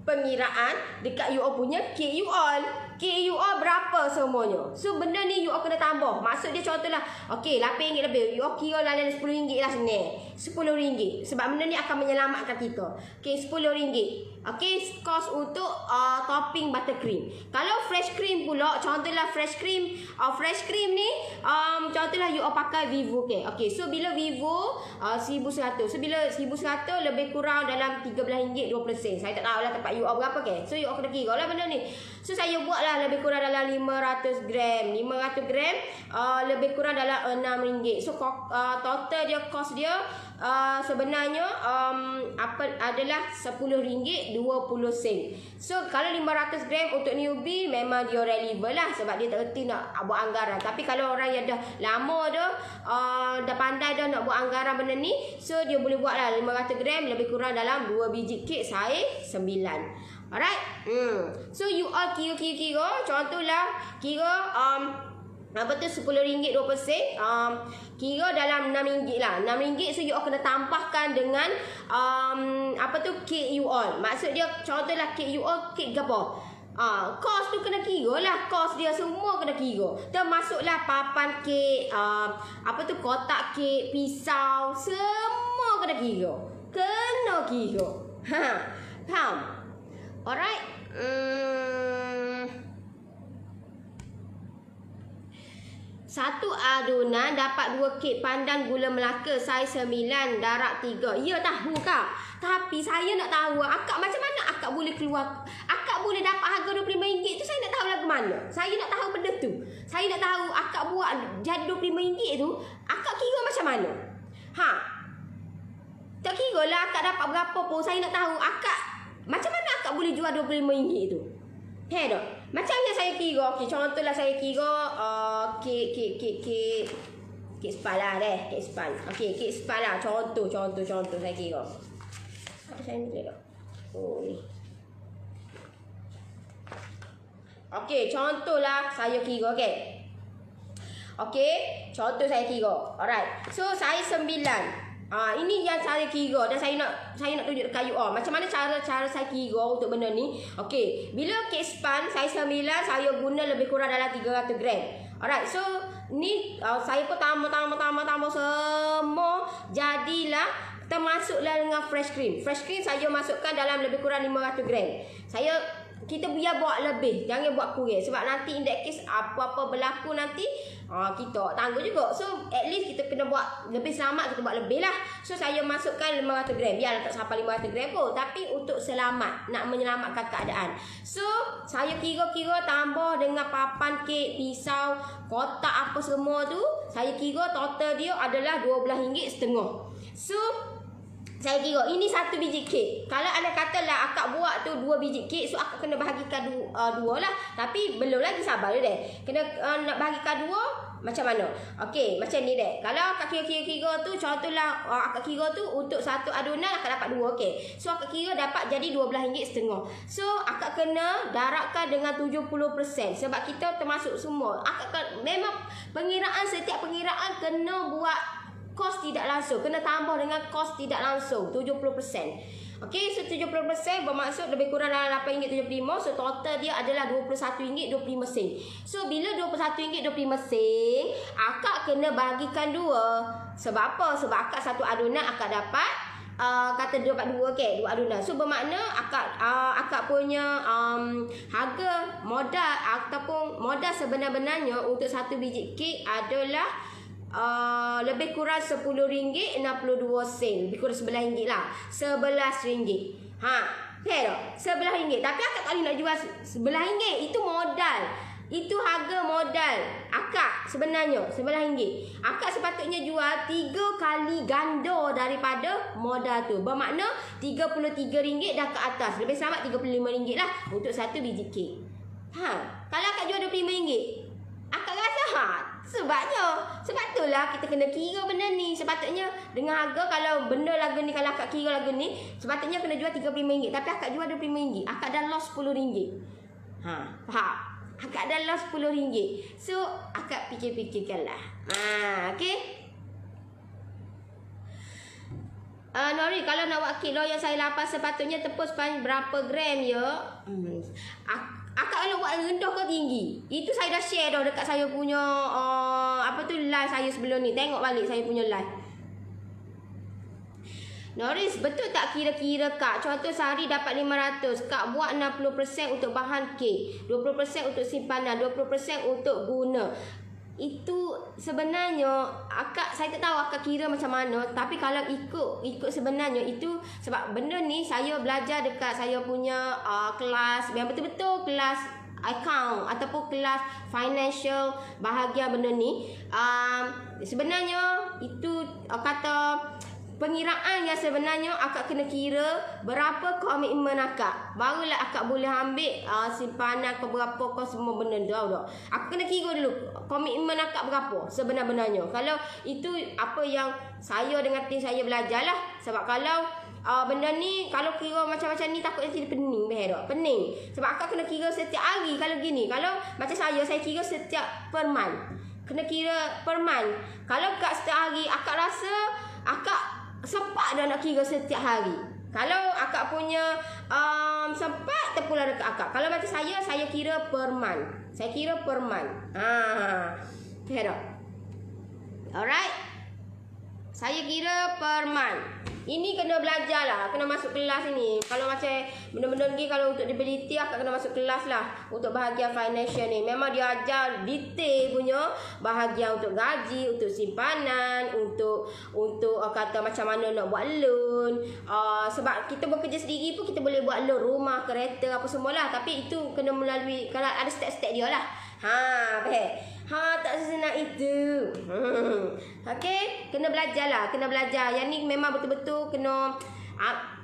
Speaker 1: pengiraan dekat you all punya kek you all. Kek you all berapa semuanya. So benda ni you all kena tambah. Maksud dia contohlah, okey RM8 lebih. You all kira dalam RM10 lah sini. RM10. Sebab benda ni akan menyelamatkan kita. Okey, RM10. Okey, kos untuk topping buttercream. Kalau fresh cream pula, contohlah fresh cream ni contohlah you all pakai Vivo ke. Okey, so bila Vivo 1100. So bila 1100 lebih kurang dalam RM13.20. Saya tak tahu lah tempat you all berapa ke. So you all kena kira lah benda ni. So saya buat lah lah lebih kurang dalam 500 gram. 500 gram lebih kurang dalam RM6. So total dia cost dia sebenarnya adalah RM10.20. So kalau 500 gram untuk newbie memang dia relevant lah, sebab dia tak reti nak buat anggaran. Tapi kalau orang yang dah lama dah dah pandai dah nak buat anggaran benda ni, so dia boleh buat lah 500 gram lebih kurang dalam 2 biji kek saiz 9. Alright. So you all kira. Contohlah kira apa tu RM10 20%, kira dalam RM6 lah. RM6, so you all kena tambahkan dengan apa tu kek you all. Maksud dia contohlah kek you all kek gapo. Kos tu kena kira lah. Kos dia semua kena kira. Termasuklah papan kek, apa tu kotak kek, pisau, semua kena kira. Kena kira. Faham? Alright. Satu adunan dapat 2 kek pandan gula Melaka saiz 9 darab 3. Ya tahu kak. Tapi saya nak tahu akak macam mana akak boleh keluar, akak boleh dapat harga RM25 tu, saya nak tahu lagu mana. Saya nak tahu benda tu. Saya nak tahu akak buat jadi RM25 tu, akak kira macam mana? Tak kira lah akak dapat berapa pun, saya nak tahu akak macam mana akak boleh jual RM25 tu. Tak? Macam yang saya kira. Okey, contohlah saya kira kek span lah deh. Kek span. Okey, kek span lah. Contoh saya kira. Apa saya ni tak? Oh ni. Okey, contohlah saya kira, okey. Okey, contoh saya kira. Alright. So saya 9. Ini yang saya kira dan saya nak tunjuk dekat you all macam mana cara saya kira untuk benda ni. Okey, bila kek span saya 9, saya guna lebih kurang dalam 300 gram. Alright, so ni saya pun tambah semua, jadilah termasuklah dengan fresh cream. Fresh cream saya masukkan dalam lebih kurang 500 gram. Kita biar buat lebih, jangan buat kurang, sebab nanti in that case apa-apa berlaku nanti kita tanggung juga. So at least kita kena buat lebih selamat, kita buat lebih lah. So saya masukkan 500 gram. Biarlah tak sampai 500 gram pun, tapi untuk selamat, nak menyelamatkan keadaan. So saya kira-kira tambah dengan papan kek, pisau, kotak apa semua tu, saya kira total dia adalah RM12.5. So saya kira ini 1 biji kek. Kalau anda katalah akak buat tu 2 biji kek, so akak kena bahagikan 2 lah. Tapi belum lagi, sabar deh. Kena nak bahagikan 2 macam mana? Okey, macam ni deh. Kalau akak kira tu, contohlah akak kira tu untuk satu adunan akak dapat 2, okey. So akak kira dapat jadi RM12.5. So akak kena darabkan dengan 70%, sebab kita termasuk semua. Memang setiap pengiraan kena buat kos tidak langsung, kena tambah dengan kos tidak langsung 70%. Okey, so 70% bermaksud lebih kurang dalam RM8.75. So total dia adalah RM21.25. So bila RM21.25, akak kena bagikan 2. Sebab apa? Sebab akak satu adunan akak dapat kata dia dapat 2, okey, 2 adunan. So bermakna akak punya harga modal ataupun modal sebenar-benarnya untuk 1 biji kek adalah lebih kurang RM10.62. Lebih kurang RM11 lah. RM11. Fair tak? RM11. Tapi akak tak boleh nak jual RM11. Itu modal. Itu harga modal akak sebenarnya RM11. Akak sepatutnya jual 3 kali ganda daripada modal tu. Bermakna RM33 dah ke atas. Lebih selamat RM35 lah untuk 1 biji kek. Kalau akak jual RM25, akak rasa sebab itulah kita kena kira benda ni. Sepatutnya dengan harga, kalau benda lagu ni, kalau akak kira lagu ni, sepatutnya kena jual RM35. Tapi akak jual RM25. Akak dah lost RM10. Faham? Akak dah lost RM10. So akak fikir-fikirkanlah. Okey. Nori, kalau nak buat kek loyang saya lapas, sepatutnya tepus pan berapa gram ya? Akak kalau buat rendah ke tinggi? Itu saya dah share dah dekat saya punya live saya sebelum ni. Tengok balik saya punya live. Noris, betul tak kira-kira kak? Contoh sehari dapat 500. Kak buat 60% untuk bahan kek, 20% untuk simpanan, 20% untuk guna. Itu sebenarnya saya tak tahu akak kira macam mana. Tapi kalau ikut sebenarnya itu, sebab benda ni saya belajar dekat saya punya kelas, yang betul-betul kelas account ataupun kelas financial bahagian benda ni, sebenarnya itu kata pengiraan yang sebenarnya akak kena kira berapa komitmen akak. Barulah akak boleh ambil simpanan ke berapa kau semua benda dah. Aku kena kira dulu komitmen akak berapa sebenar-benarnya. Kalau itu apa yang saya dengan tim saya belajar lah. Sebab kalau benda ni kalau kira macam-macam ni takut nanti pening tak? Pening. Sebab akak kena kira setiap hari kalau gini. Kalau macam saya kira setiap per month. Kena kira per month. Kalau kat setiap hari akak rasa akak sempat dah nak kira setiap hari. Kalau akak punya sempat terpulang dekat akak. Kalau macam saya kira per month. Saya kira per month. Okay tak? Alright. Saya kira per month. Ini kena belajar lah. Kena masuk kelas ini. Kalau macam benda-benda ni kalau untuk dibeliti akak kena masuk kelas lah. Untuk bahagian financial ni. Memang dia ajar detail punya bahagian untuk gaji, untuk simpanan, untuk kata macam mana nak buat loan. Sebab kita bekerja sendiri pun kita boleh buat loan rumah, kereta apa semualah. Tapi itu kena melalui, kalau ada step-step dia lah. Tak sesenang itu. Okey, kena belajar lah, kena belajar. Yang ni memang betul-betul kena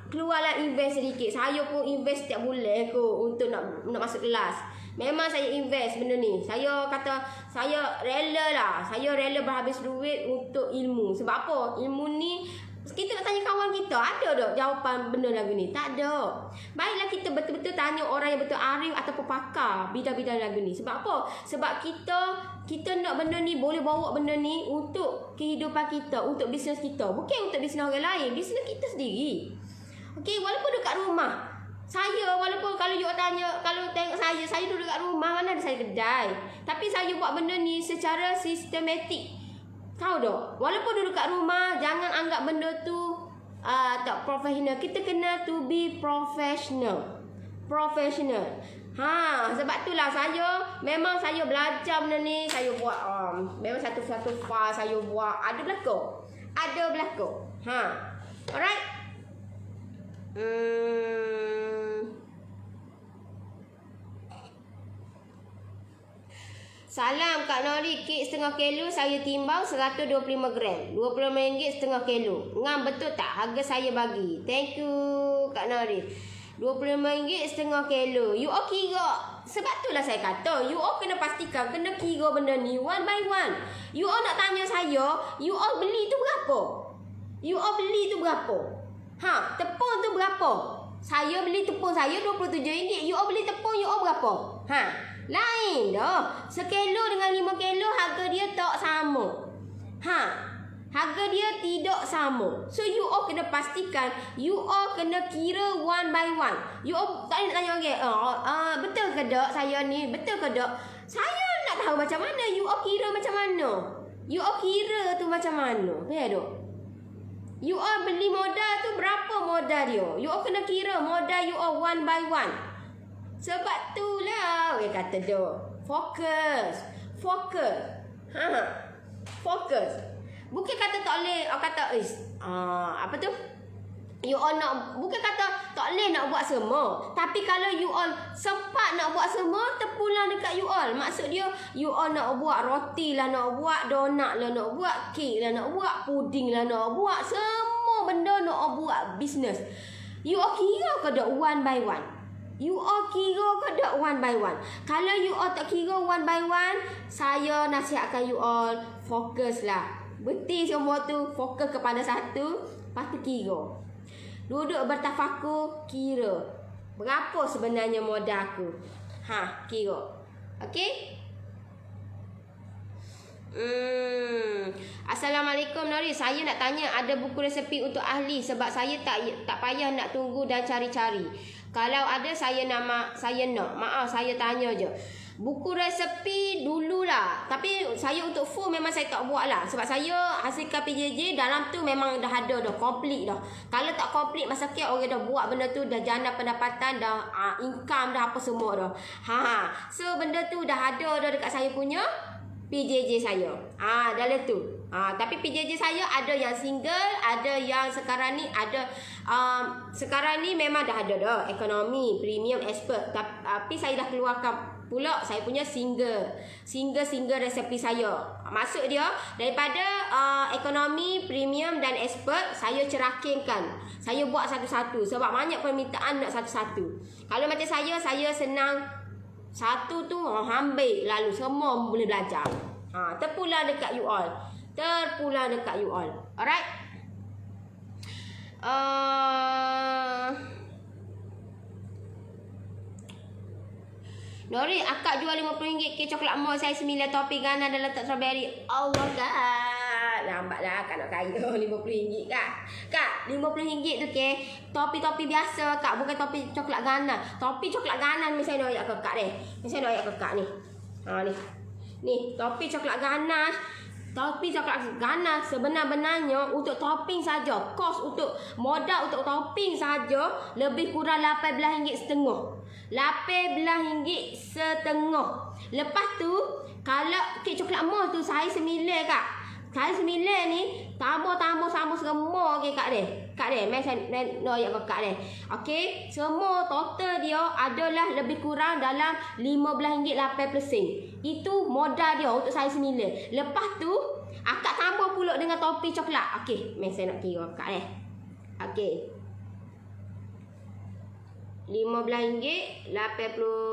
Speaker 1: keluarlah invest sedikit. Saya pun invest setiap bulan untuk nak masuk kelas. Memang saya invest benda ni. Saya kata saya rela lah. Saya rela berhabis duit untuk ilmu. Sebab apa? Ilmu ni kita nak tanya kawan kita, ada tak jawapan benda lagu ni? Tak ada. Baiklah kita betul-betul tanya orang yang betul arif ataupun pakar bidang-bidang lagu ni. Sebab apa? Sebab kita nak benda ni, boleh bawa benda ni untuk kehidupan kita, untuk bisnes kita. Bukan untuk bisnes orang lain, bisnes kita sendiri. Okey, walaupun dekat rumah. Saya walaupun kalau you tanya, kalau tengok saya duduk dekat rumah, mana ada saya kedai. Tapi saya buat benda ni secara sistematik. Tahu tak? Walaupun duduk kat rumah, jangan anggap benda tu tak profesional. Kita kena to be professional. Sebab itulah memang saya belajar benda ni. Saya buat memang satu-satu file saya buat. Ada belakang. Alright. Salam Kak Nori, kek setengah kilo saya timbang 125 gram. RM25 setengah kilo. Ngam betul tak harga saya bagi? Thank you Kak Nori. RM25 setengah kilo. You all kira. Sebab itulah saya kata, you all kena pastikan, kena kira benda ni one by one. You all nak tanya saya, you all beli tu berapa? You all beli tu berapa? Tepung tu berapa? Saya beli tepung saya RM27. You all beli tepung you all berapa? Lain dah. Sekilo dengan 5 kilo harga dia tak sama. Harga dia tidak sama. So you all kena pastikan, you all kena kira one by one. You all tak nak tanya orang, betul ke tak saya ni? Betul ke tak? Saya nak tahu macam mana. You all kira macam mana? You all kira tu macam mana? Faham tak? You all beli modal tu berapa modal dia? You all kena kira modal you all one by one. Sebab itulah orang kata dia fokus. Fokus. Bukan kata tak boleh, kata apa tu? You all nak, bukan kata tak boleh nak buat semua. Tapi kalau you all sempat nak buat semua, terpulang dekat you all. Maksud dia, you all nak buat roti lah, nak buat donat lah, nak buat kek lah, nak buat puding lah, nak buat semua benda nak buat bisnes. You all kira ke tak one by one? You all kira ke tak one by one? Kalau you all tak kira one by one, saya nasihatkan you all fokus lah. Betul semua tu, fokus kepada satu, lepas tu kira. Duduk bertafakur, kira. Berapa sebenarnya modal aku? Kira. Okey? Assalamualaikum Nori. Saya nak tanya, ada buku resepi untuk ahli sebab saya tak payah nak tunggu dan cari-cari. Kalau ada saya nak. Maaf saya tanya je. Buku resepi dululah. Tapi saya untuk full memang saya tak buat lah. Sebab saya hasilkan PJJ dalam tu memang dah ada dah. Complete dah. Kalau tak complete masa kia orang dah buat benda tu. Dah jana pendapatan. Dah income dah apa semua dah. So benda tu dah ada dah dekat saya punya PJJ saya. Dalam tu. Tapi PJJ saya ada yang single, ada yang sekarang ni ada sekarang ni memang dah ada dah ekonomi, premium, expert. Tapi saya dah keluarkan pula saya punya single resepi saya. Maksud dia daripada ekonomi, premium dan expert saya cerakingkan. Saya buat satu-satu sebab banyak permintaan nak satu-satu. Kalau macam saya senang satu tu ambil lalu semua boleh belajar. Terpulang dekat you all. Alright. Nori, akak jual RM50 kek coklat mall saya 9 topi ganas dan letak strawberry. Allah kak. Lambatlah kak nak kaya RM50 kak. Kak, RM50 tu ke topi-topi biasa kak, bukan topi coklat ganas. Topi coklat ganas ni saya nak ayat ke kak ni. Ni saya nak ayat ke kak ni. Ni. Ni, topi coklat ganas. Topi coklat ganas sebenar-benarnya untuk topping saja. Kos untuk modal untuk topping saja lebih kurang RM18.5. RM18.5. Lepas tu kalau kek coklat mall tu saya 9 kak. Saya 9 ni tambah sama semua ke kak dia. Kak dia, mai saya nak ayat kak dia. Okey, semua total dia adalah lebih kurang dalam RM15.80. Itu modal dia untuk saya 9. Lepas tu akak tambah pula dengan topi coklat. Okey, mai saya nak kira kak dia. Okey. RM15.81.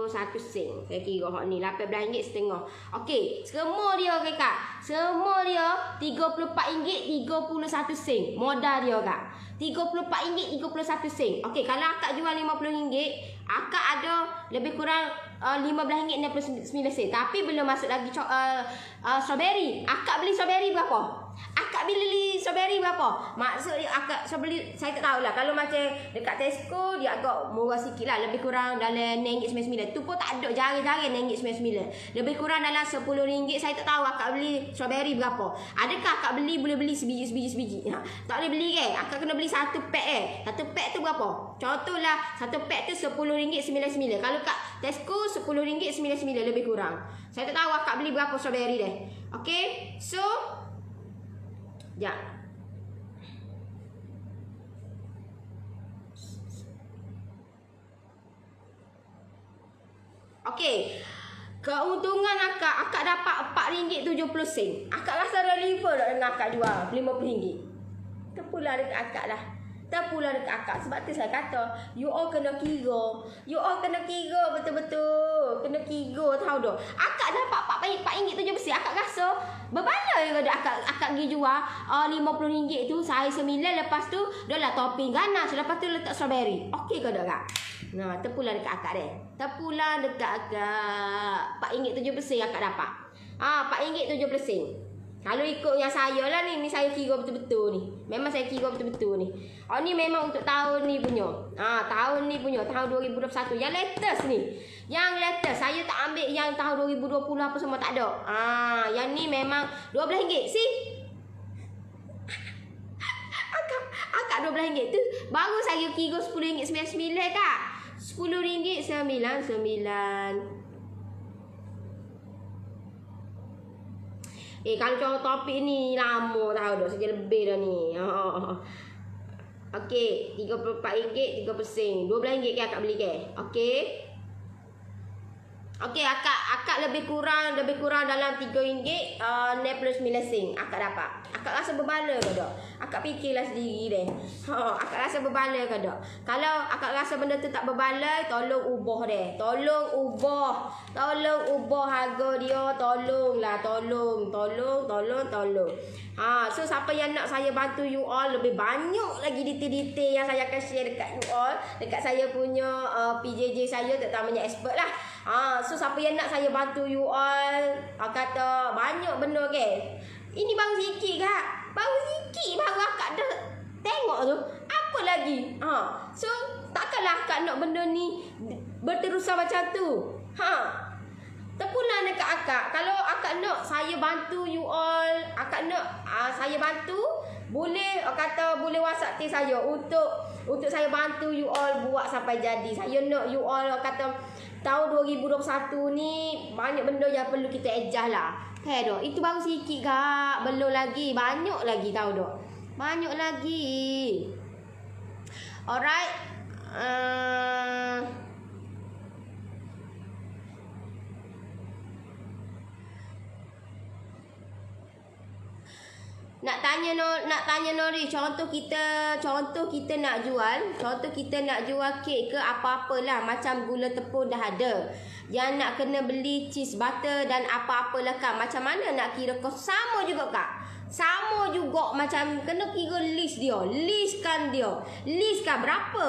Speaker 1: Saya kira hak ni RM18.5. Okey, semua dia ke kak. Semua dia RM34.31. Modal dia kak. RM34.31. Okey, kalau akak jual RM50, akak ada lebih kurang RM15.69. Tapi belum masuk lagi strawberry. Akak beli strawberry berapa? Akak beli strawberry berapa? Maksud dia akak beli, saya tak tahulah. Kalau macam dekat Tesco dia agak murah sikit lah. Lebih kurang dalam RM6.99. Tu pun tak ada jarang-jarang RM6.99. Lebih kurang dalam RM10. Saya tak tahu akak beli strawberry berapa. Adakah akak boleh beli sebiji? Tak boleh beli ke? Akak kena beli satu pack Satu pack tu berapa? Contohlah satu pack tu RM10.99. Kalau kat Tesco RM10.99 lebih kurang. Saya tak tahu akak beli berapa strawberry deh. Okey, so okey. Keuntungan akak dapat RM4.70. Akak rasa relevan tak dengan akak jual RM50? Terpulang dekat akak lah. Terpulang dekat akak. Sebab tu saya kata, you all kena kira. You all kena kira betul-betul. Kena kira, tahu tak? Akak dapat RM4.70. Akak rasa berbaloi ke akak pergi jual RM50 tu. Saya 9, lepas tu dah lah topping ganas. Lepas tu letak strawberry. Okey ke tak kak? Nah, terpulang dekat akak deh. Terpulang dekat akak. RM4.70 akak dapat. RM4.70. Kalau ikut yang saya lah ni saya kira betul-betul ni. Memang saya kira betul-betul ni. Ni memang untuk tahun ni punya. Tahun ni punya, tahun 2021. Yang latest ni. Yang latest. Saya tak ambil yang tahun 2020 apa semua, tak ada. Yang ni memang RM12. See? Akak RM12 tu baru saya kira RM10.99 kak. RM10.99. Kalau contoh topik ni lama tahu dah, sejak lebih dah ni. Okey, RM34.3%. RM12 ke akak beli ke? Okey. Okey, akak lebih kurang dalam RM3 $9 akak dapat. Akak rasa berbala ke tak? Akak fikirlah sendiri deh. Akak rasa berbala ke tak? Kalau akak rasa benda tu tak berbala, tolong ubah deh. Tolong ubah harga dia. Tolonglah, tolong. So siapa yang nak saya bantu you all lebih banyak lagi detail-detail yang saya akan share dekat you all, dekat saya punya PJJ saya, terutamanya expert lah. So siapa yang nak saya bantu you all, kata banyak benda ke. Ini baru sikit kak. Baru akak dah tengok tu. Apa lagi? So takkanlah akak nak benda ni berterusan macam tu. Terpulang dekat akak. Kalau akak nak saya bantu you all, akak nak saya bantu, boleh boleh WhatsApp saya untuk saya bantu you all buat sampai jadi. Saya nak you all tahun 2021 ni banyak benda yang perlu kita adjust lah. Dok. Itu baru sikit kak. Belum lagi. Banyak lagi tahu dok. Banyak lagi. Alright. Nak tanya Nori, contoh kita nak jual kek ke apa-apalah, macam gula tepung dah ada. Yang nak kena beli cheese butter dan apa-apalah kak. Macam mana nak kira kos? Sama juga kak. Sama juga, macam kena kira list kan berapa.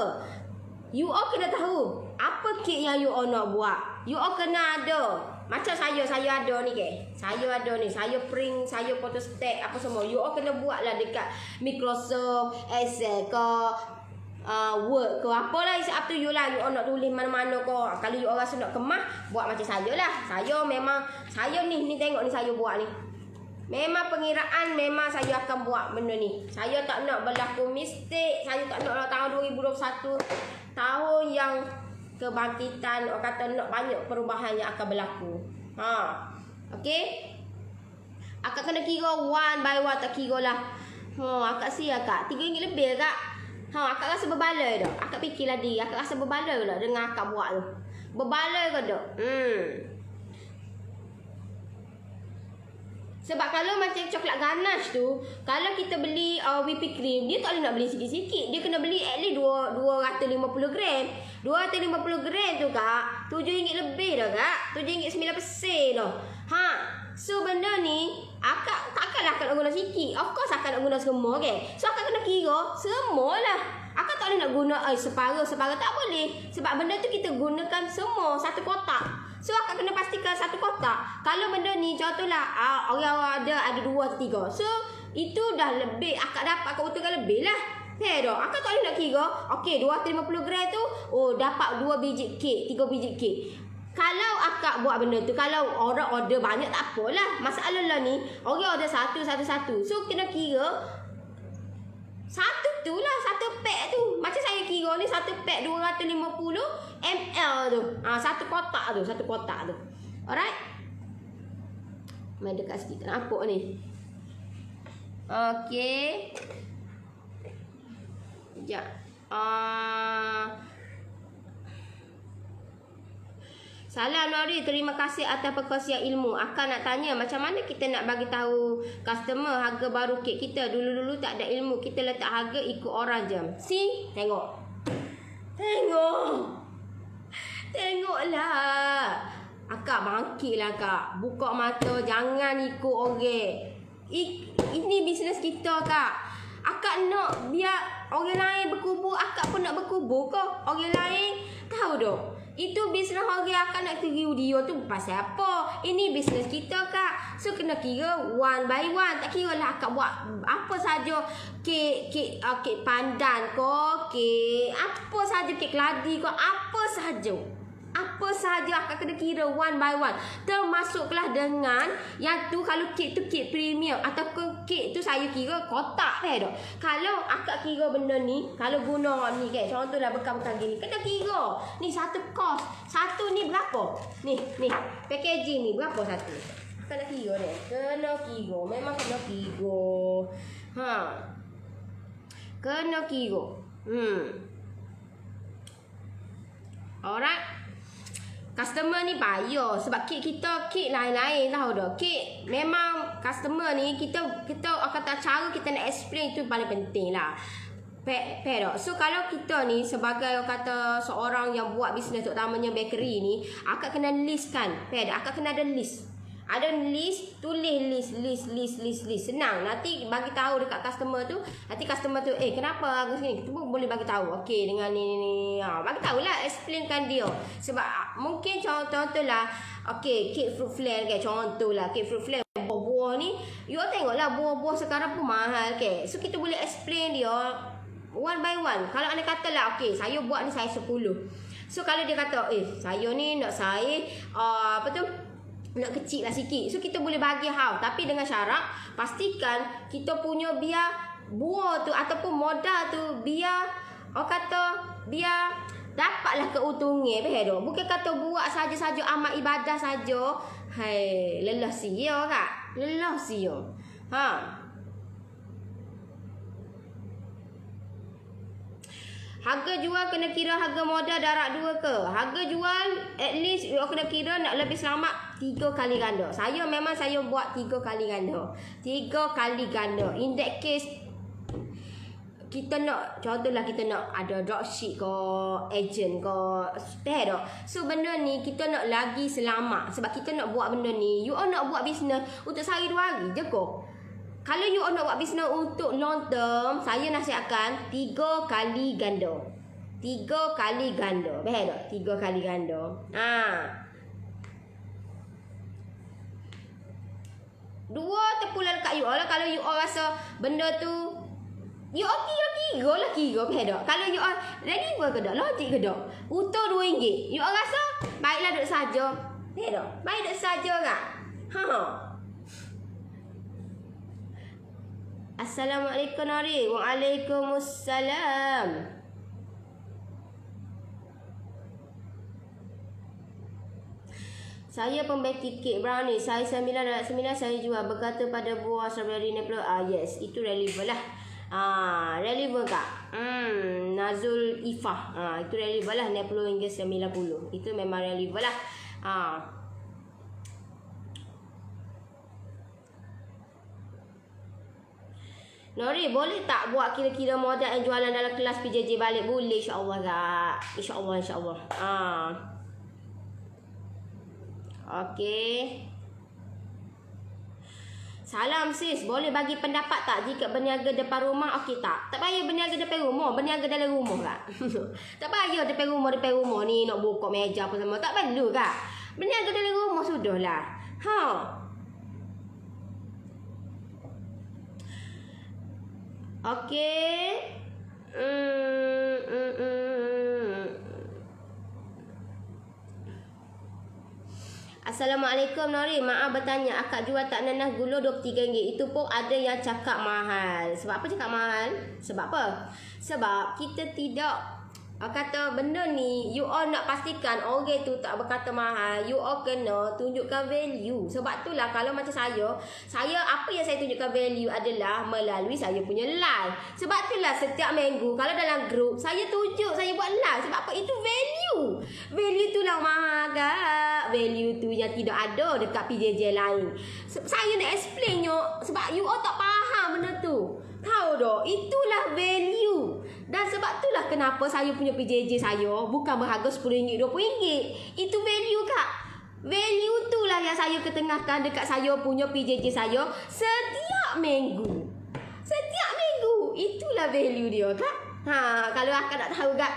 Speaker 1: You all kena tahu apa kek yang you all nak buat. You all kena ada. Macam saya ada ni ke. Saya print, saya photostat apa semua. You all kena buat lah dekat Microsoft, Excel ke, Word ke, apalah, it's up to you lah. You all nak tulis mana-mana ke. Kalau you all rasa nak kemah, buat macam saya lah. Saya ni tengok ni saya buat ni. Memang pengiraan, memang saya akan buat benda ni. Saya tak nak berlaku mistake. Saya tak nak tahun 2021 tahun yang kebangkitan, orang kata nak banyak perubahan yang akan berlaku. Okey. Akak kena kira one by one, tak kira lah. Akak siap kak. RM3 lebih kak. Akak rasa berbaloi dah. Akak fikirlah dia. Akak rasa berbaloi lah dengan akak buat tu. Berbaloi ke tak? Sebab kalau macam coklat ganache tu, kalau kita beli whipping cream, dia tak boleh nak beli sikit-sikit. Dia kena beli at least 250 gram. 250 gram tu kak, RM7 lebih dah kak. RM7.9 dah. So benda ni, akak takkanlah akak nak guna sikit. Of course akak nak guna semua kan. So akak kena kira semua lah. Akak tak boleh nak guna separuh, tak boleh. Sebab benda tu kita gunakan semua satu kotak. So akak kena pastikan satu kotak. Kalau benda ni contohlah orang ada 2 atau 3. So itu dah lebih. Akak dapat, akak betulkan lebih lah. Dok. Akak tak boleh nak kira. Okey, 250 gram tu, dapat 2 biji kek, 3 biji kek. Kalau akak buat benda tu, kalau orang order banyak tak apalah. Masalah lah ni, orang order satu. So kena kira satu tu lah, satu pack tu. Macam saya kira ni, satu pack 250 ml tu. Satu kotak tu. Alright. Main dekat sikit, tak nampak ni. Okey. Sekejap. Salam Nori, terima kasih atas perkongsian ilmu. Akak nak tanya macam mana kita nak bagi tahu customer harga baru kek kita. Dulu-dulu tak ada ilmu, kita letak harga ikut orang je. Tengoklah. Akak bangkitlah kak. Buka mata, jangan ikut orang. Ini bisnes kita kak. Akak nak biar orang lain berkubur, akak pun nak berkubur ke? Orang lain tahu dok. Itu bisnes orang, akak nak kira dia tu pasal apa? Ini bisnes kita kak. So kena kira one by one. Tak kira lah akak buat apa saja. Kek pandan ke, kek apa saja, kek keladi ke, apa saja. Apa sahaja akak kena kira one by one. Termasuklah dengan yang tu, kalau kek tu kek premium ataupun kek tu saya kira kotak dok. Kalau akak kira benda ni, kalau guna ni kan, contohlah bekam-bekam gini, kena kira. Ni satu kos. Satu ni berapa? Ni packaging ni berapa satu? Kena kira deh. Kena kira. Memang kena kira. Kena kira. Alright. Customer ni payah sebab kek lain-lain tahu dah. Kek memang customer ni kita kata cara kita nak explain tu paling penting lah. Dok. So kalau kita ni sebagai kata seorang yang buat bisnes terutamanya bakery ni, akak kena listkan. Akak kena ada list. Ada list, tulis list. Senang. Nanti bagi tahu dekat customer tu. Nanti customer tu, kenapa harga sini? Kita pun boleh bagi tahu. Okey, dengan ni. Bagi tahulah, explainkan dia. Sebab mungkin contohlah, okey, cake fruit flan ke, contohlah cake fruit flan buah-buah ni, you tengoklah buah-buah sekarang pun mahal ke. So kita boleh explain dia one by one. Kalau anda katalah, okey, saya buat ni saya 10. So kalau dia kata, saya ni nak saya nak kecil lah sikit. So kita boleh bagi how. Tapi dengan syarat pastikan kita punya biar buah tu ataupun modal tu biar orang kata biar Dapatlah keuntungan betul. Bukan kata buat saja-saja amal ibadah saja. Hai, lelah sia kak. Lelah sia. Ha. Harga jual kena kira harga modal darab 2 ke? Harga jual at least you kena kira nak lebih selamat 3 kali ganda. Saya memang saya buat 3 kali ganda. 3 kali ganda. In that case kita nak, contohlah kita nak ada dropship ke, agent ke, tak. So benda ni kita nak lagi selamat. Sebab kita nak buat benda ni, you all nak buat bisnes untuk sehari 2 hari je kok. Kalau you all nak buat bisnes untuk long term, saya nasihatkan 3 kali ganda. 3 kali ganda. Betul tak? 3 kali ganda. Dua terpulang dekat you all lah. Kalau you all rasa benda tu you kira lah kira tak? Kalau you all ready ke tak? Logik ke tak? Utuh RM2. You all rasa baiklah duduk saja. Tak? Baik duduk saja kak? Assalamualaikum Nori. Waalaikumsalam. Saya pembeli tiket brownie. Saya 9.9 saya jual. Berkata pada buah strawberry Nepal. Yes, itu relevant lah. Relevant kak. Nazul Ifah. Itu relevant lah. RM90 Itu memang relevant lah. Nori, boleh tak buat kira-kira modal yang jualan dalam kelas PJJ balik? Boleh, insyaAllah kak. InsyaAllah. Okey. Salam sis, boleh bagi pendapat tak jika berniaga depan rumah okey tak? Tak payah berniaga depan rumah, berniaga dalam rumah kak. Tak payah depan rumah ni nak buka meja apa sama. Tak perlu kak. Berniaga dalam rumah sudahlah. Okey. Assalamualaikum Nori. Maaf bertanya, akak jual tak nanas gula RM23. Itu pun ada yang cakap mahal. Sebab apa cakap mahal? Sebab apa? Sebab kita tidak kata benda ni, you all nak pastikan orang tu tak berkata mahal. You all kena tunjukkan value. Sebab itulah kalau macam saya apa yang saya tunjukkan value adalah melalui saya punya live. Sebab itulah setiap minggu kalau dalam grup saya tunjuk, saya buat live. Sebab apa? Itu value. Value itulah mahal kak. Value tu yang tidak ada dekat PJJ lain. Saya nak explain sebab you all tak faham benda tu. Tahu tak? Itulah value. Dan sebab itulah kenapa saya punya PJJ saya bukan berharga RM10, RM20. Itu value kak. Value itulah yang saya ketengahkan dekat saya punya PJJ saya setiap minggu. Setiap minggu. Itulah value dia kak. Kalau akak tak tahu kak.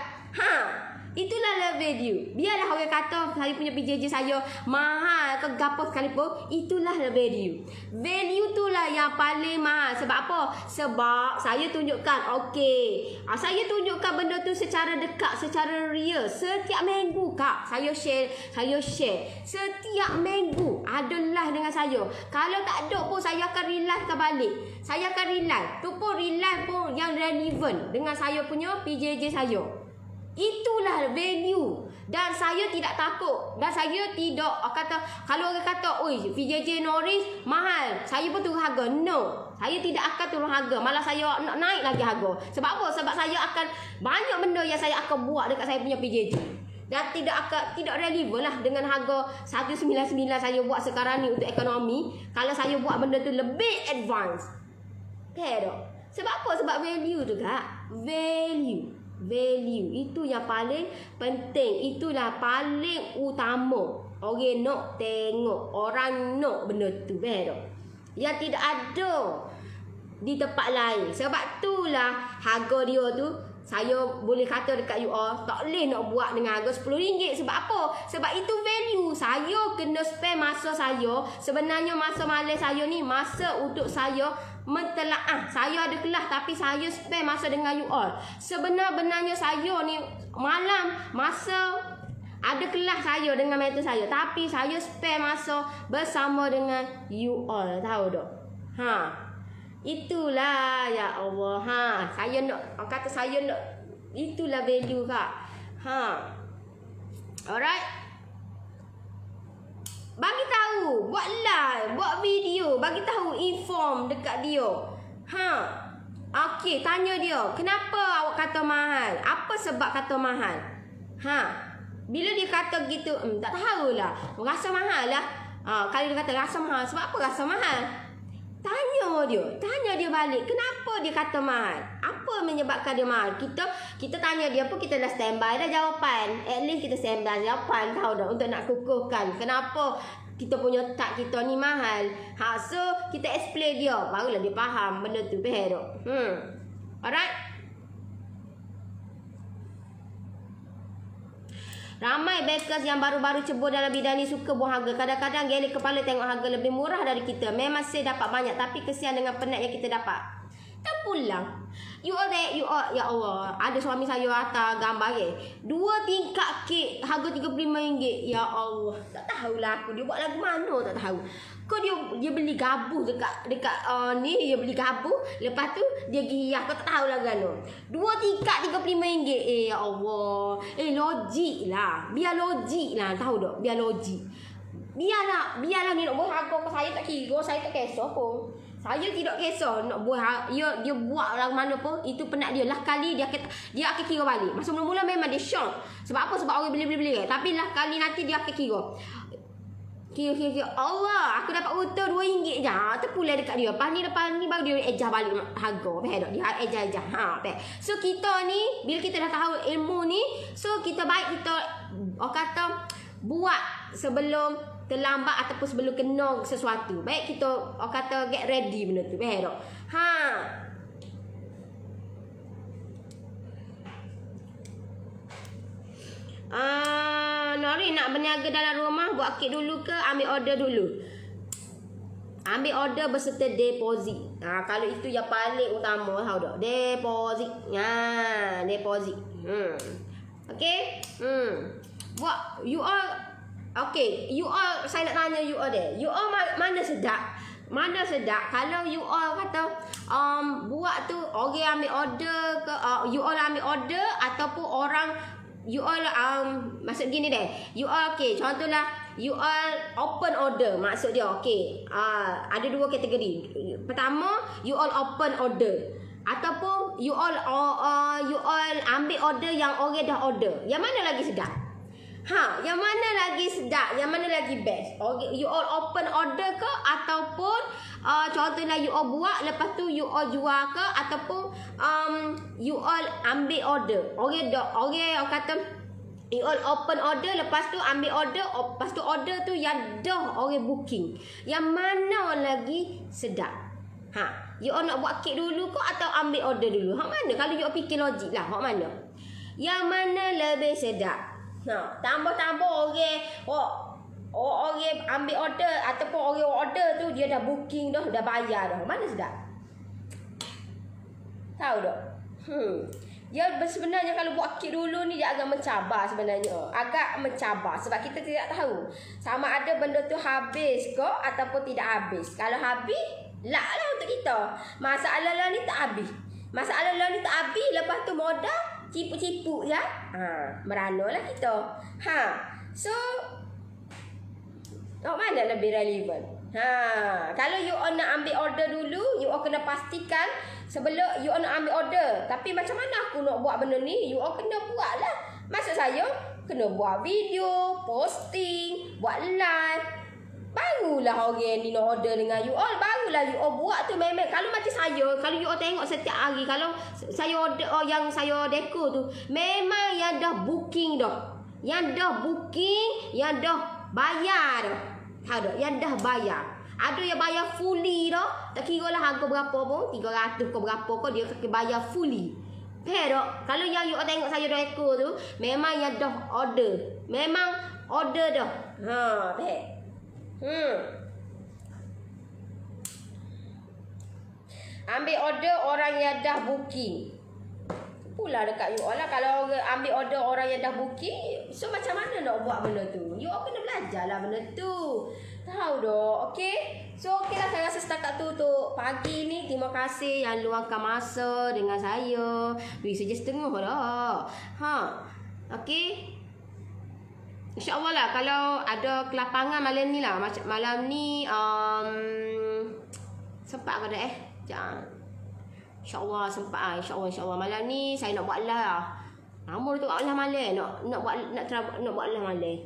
Speaker 1: Itulah value. Biarlah orang kata saya punya PJJ saya mahal ke gapo sekalipun, itulah value. Value itulah yang paling mahal. Sebab apa? Sebab saya tunjukkan, okey. Saya tunjukkan benda tu secara dekat, secara real. Setiap minggu kak, saya share. Setiap minggu ada live dengan saya. Kalau tak ada pun saya akan relive balik. Saya akan relive. Tu pun relive pun yang relevant dengan saya punya PJJ saya. Itulah value. Dan saya tidak takut. Dan saya tidak kata, kalau orang kata, oi PJJ Noris mahal, saya pun turun harga. No. Saya tidak akan turun harga. Malah saya nak naik lagi harga. Sebab apa? Sebab saya akan, banyak benda yang saya akan buat dekat saya punya PJJ. Dan tidak relevan lah dengan harga 199 saya buat sekarang ni untuk ekonomi. Kalau saya buat benda tu lebih advance. Tak? Sebab apa? Sebab value tu kak. Value itu yang paling penting. Itulah paling utama. Orang nak tengok, orang nak benda tu, betul? Yang tidak ada di tempat lain. Sebab itulah harga dia tu saya boleh kata dekat you all, tak boleh nak buat dengan harga RM10. Sebab apa? Sebab itu value. Saya kena spend masa saya. Sebenarnya masa malam saya ni masa untuk saya mentelaah. Saya ada kelas tapi saya spend masa dengan you all. Sebenarnya saya ni malam masa ada kelas saya dengan mentor saya, tapi saya spend masa bersama dengan you all. Tahu tak? Itulah ya Allah. Saya nak kata saya nak, itulah value kak. Alright. Bagi tahu, buat live, buat video, bagi tahu, inform dekat dia. Okey, tanya dia, kenapa awak kata mahal? Apa sebab kata mahal? Bila dia kata gitu, tak tahulah. Rasa mahal lah. Kalau dia kata rasa mahal, sebab apa rasa mahal? Tanya dia balik, kenapa dia kata mahal? Apa menyebabkan dia mahal? Kita tanya dia pun, kita dah standby dah jawapan. At least kita standby jawapan, tahu dah, untuk nak kukuhkan kenapa kita punya tak kita ni mahal. So kita explain dia, barulah dia faham benda tu. Faham tak? Alright. Ramai bakers yang baru-baru cebur dalam bidang ni suka buang harga. Kadang-kadang gelek kepala tengok harga lebih murah dari kita. Memang saya dapat banyak, tapi kesian dengan penat yang kita dapat. Tak pulang. You all, ya Allah. Ada suami saya hantar gambar 2 tingkat kek harga RM35. Ya Allah. Tak tahulah aku. Dia buat lagu mana tak tahu. Kau dia beli gabuh dekat ni, dia beli gabuh, lepas tu dia giah, kau tak tahulah kan. 2 tingkat RM35. Ya Allah. Logik lah. Biar logik lah, tahu tak? Biar logik. Biarlah ni nak buat harga kau, saya tak kira, saya tak kisah pun. Saya tidak kisah nak buat dia buat lagu mana pun, itu penat dia. Lah kali dia akan kira balik. Masa mula-mula memang dia shock. Sebab apa? Sebab orang beli. Tapi lah kali nanti dia akan kira. Kira Allah, aku dapat untung RM2 je. Terpulai dekat dia. Lepas ni baru dia ejah balik harga. Faham tak? Dia ejah. So kita ni, bila kita dah tahu ilmu ni, so kita baik kita orang kata buat sebelum terlambat ataupun sebelum kena sesuatu. Baik kita orang kata get ready benda tu. Faham tak? Nori nak berniaga dalam rumah, buat kek dulu ke ambil order dulu? Ambil order berserta deposit. Kalau itu yang paling utama, tahu tak? Deposit. Deposit. Okay? Buat you all. Okay, you all, saya nak tanya you all deh. You all mana sedap? Mana sedap kalau you all kata buat tu orang ambil order ke you all ambil order ataupun orang you all maksud gini deh. You all okay, contohlah you all open order, maksud dia okay. Ada 2 kategori. Pertama, you all open order ataupun you all ambil order yang orang dah order. Yang mana lagi sedap? Yang mana lagi sedap? Yang mana lagi best? You all open order ke ataupun contohnya you all buat lepas tu you all jual ke ataupun you all ambil order. Orang kata you all open order lepas tu ambil order, lepas tu order tu yang dah orang booking. Yang mana lagi sedap? You all nak buat kek dulu ke atau ambil order dulu? Hak mana? Kalau you all fikir logik lah, hak mana? Yang mana lebih sedap? Tambah-tambah orang ambil order ataupun orang order tu dia dah booking dah bayar dah. Mana sedap? Tahu tak? Dia sebenarnya kalau buat kek dulu ni dia agak mencabar sebenarnya. Agak mencabar sebab kita tidak tahu sama ada benda tu habis ke ataupun tidak habis. Kalau habis, lah untuk kita. Masalah lah ni tak habis. Lepas tu modal cipu-cipu je. Meranalah kita. So mana lebih relevan? Kalau you all nak ambil order dulu, you all kena pastikan sebelum you all nak ambil order. Tapi macam mana aku nak buat benda ni? You all kena buat lah. Maksud saya, kena buat video, posting, buat live. Barulah orang ni nak order dengan you all. Barulah you all buat tu memang. Kalau macam saya, kalau you all tengok setiap hari, kalau saya order yang saya dekor tu, memang yang dah booking dah. Yang dah booking, yang dah bayar dah. Tahu tak? Yang dah bayar. Ada yang bayar fully dah. Tak kira lah harga berapa pun, 300 ke berapa ke, dia kena bayar fully. Faham tak? Kalau yang you all tengok saya dekor tu, memang yang dah order. Memang order dah. Faham? Ambil order orang yang dah booking. Pula dekat you all lah. Kalau orang ambil order orang yang dah booking, so macam mana nak buat benda tu? You all kena belajar lah benda tu. Tahu tak? Okay? So okay lah, saya rasa setakat tu untuk pagi ni. Terima kasih yang luangkan masa dengan saya. Sejam setengah dah. Okey. InsyaAllah lah kalau ada kelapangan malam ni lah. Macam malam ni sempat ke dah Jangan. InsyaAllah sempat lah. InsyaAllah malam ni saya nak buat live lah. Lama tu buat live malam. Nak buat live malam.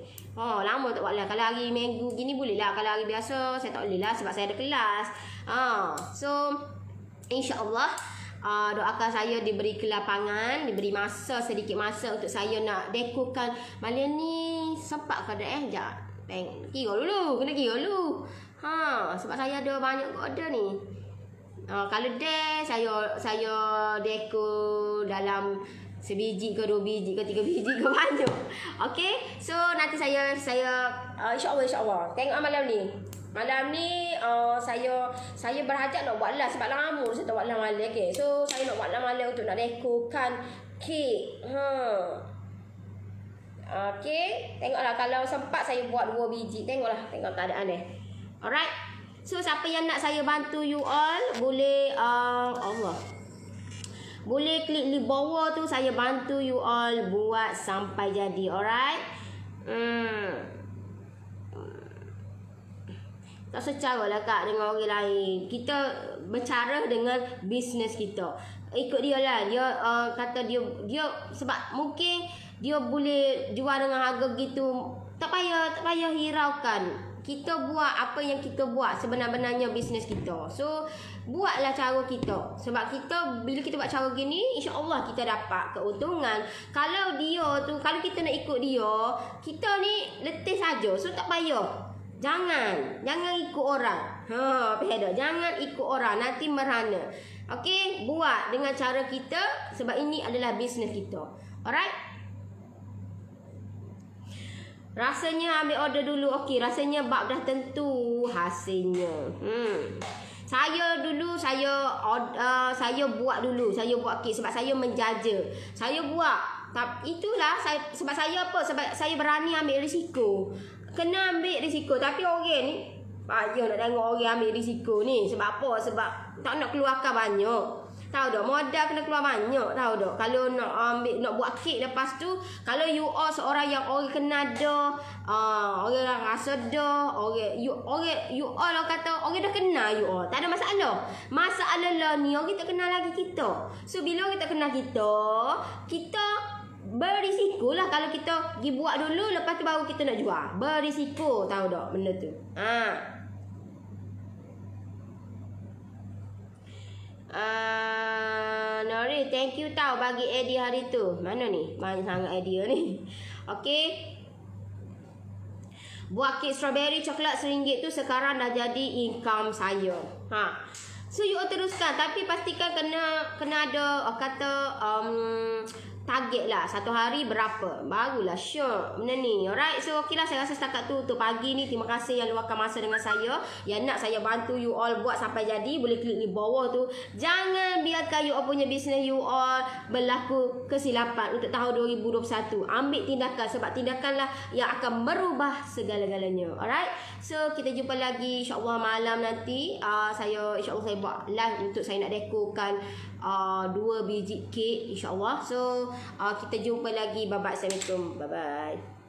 Speaker 1: Lama tak buat live. Kalau hari minggu gini boleh lah. Kalau hari biasa saya tak boleh lah sebab saya ada kelas. So InsyaAllah doakan saya diberi kelapangan, diberi masa, sedikit masa untuk saya nak dekorkan malam ni. Sempat ke dah Sekejap. Kira dulu. Kena kira dulu. Sebab saya ada banyak order ni. Kalau dah saya dekor dalam sebiji ke 2 biji ke 3 biji ke banyak. Okey. So nanti saya insyaAllah tengok malam ni. Malam ni saya berhajat nak buat live sebab lama saya tak buat live malam. Okay. So saya nak buat live malam untuk nak dekorkan kek. Okay. Tengoklah kalau sempat saya buat 2 biji. Tengok keadaan dia. Alright. So siapa yang nak saya bantu you all boleh boleh klik di bawah tu, saya bantu you all buat sampai jadi. Alright. Tak secara lah Kak dengan orang lain. Kita bercara dengan bisnes kita. Ikut dia lah. Dia kata dia sebab mungkin dia boleh jual dengan harga gitu. Tak payah hiraukan. Kita buat apa yang kita buat sebenar-benarnya bisnes kita. So buatlah cara kita. Sebab kita bila kita buat cara gini, insya-Allah kita dapat keuntungan. Kalau kita nak ikut dia, kita ni letih saja. So tak payah. Jangan ikut orang. Jangan ikut orang, nanti merana. Okey, buat dengan cara kita sebab ini adalah bisnes kita. Alright? Rasanya ambil order dulu. Okey, rasanya bab dah tentu hasilnya. Saya buat dulu. Saya buat kek sebab saya menjaja. Saya buat. Itulah sebab saya apa? Sebab saya berani ambil risiko. Kena ambil risiko. Tapi orang ni payah nak tengok orang ambil risiko ni. Sebab apa? Sebab tak nak keluarkan banyak. Tahu tak? Modal kena keluar banyak. Tahu tak? Kalau nak buat kek lepas tu, kalau you all seorang yang orang kenal dah, orang rasa dah, you all kata orang dah kenal you all. Tak ada masalah. Masalah lah ni orang tak kenal lagi kita. So bila kita kenal kita berisiko lah kalau kita pergi buat dulu, lepas tu baru kita nak jual. Berisiko, tahu tak benda tu. Nori, thank you tau bagi idea hari tu. Mana ni? Banyak sangat idea ni. Okey. Buat kek strawberry coklat RM1 tu sekarang dah jadi income saya. So you teruskan, tapi pastikan kena ada target lah, satu hari berapa, barulah sure benda ni. Alright, so okey lah, saya rasa setakat tu untuk pagi ni. Terima kasih yang luangkan masa dengan saya. Yang nak saya bantu you all buat sampai jadi, boleh klik di bawah tu. Jangan biarkan you all punya bisnes you all berlaku kesilapan untuk tahun 2021. Ambil tindakan, sebab tindakanlah yang akan merubah segala-galanya. Alright, so kita jumpa lagi insyaAllah malam nanti. InsyaAllah saya buat live untuk saya nak dekorkan 2 biji kek insyaAllah. So kita jumpa lagi. Bye bye. Assalamualaikum. Bye bye.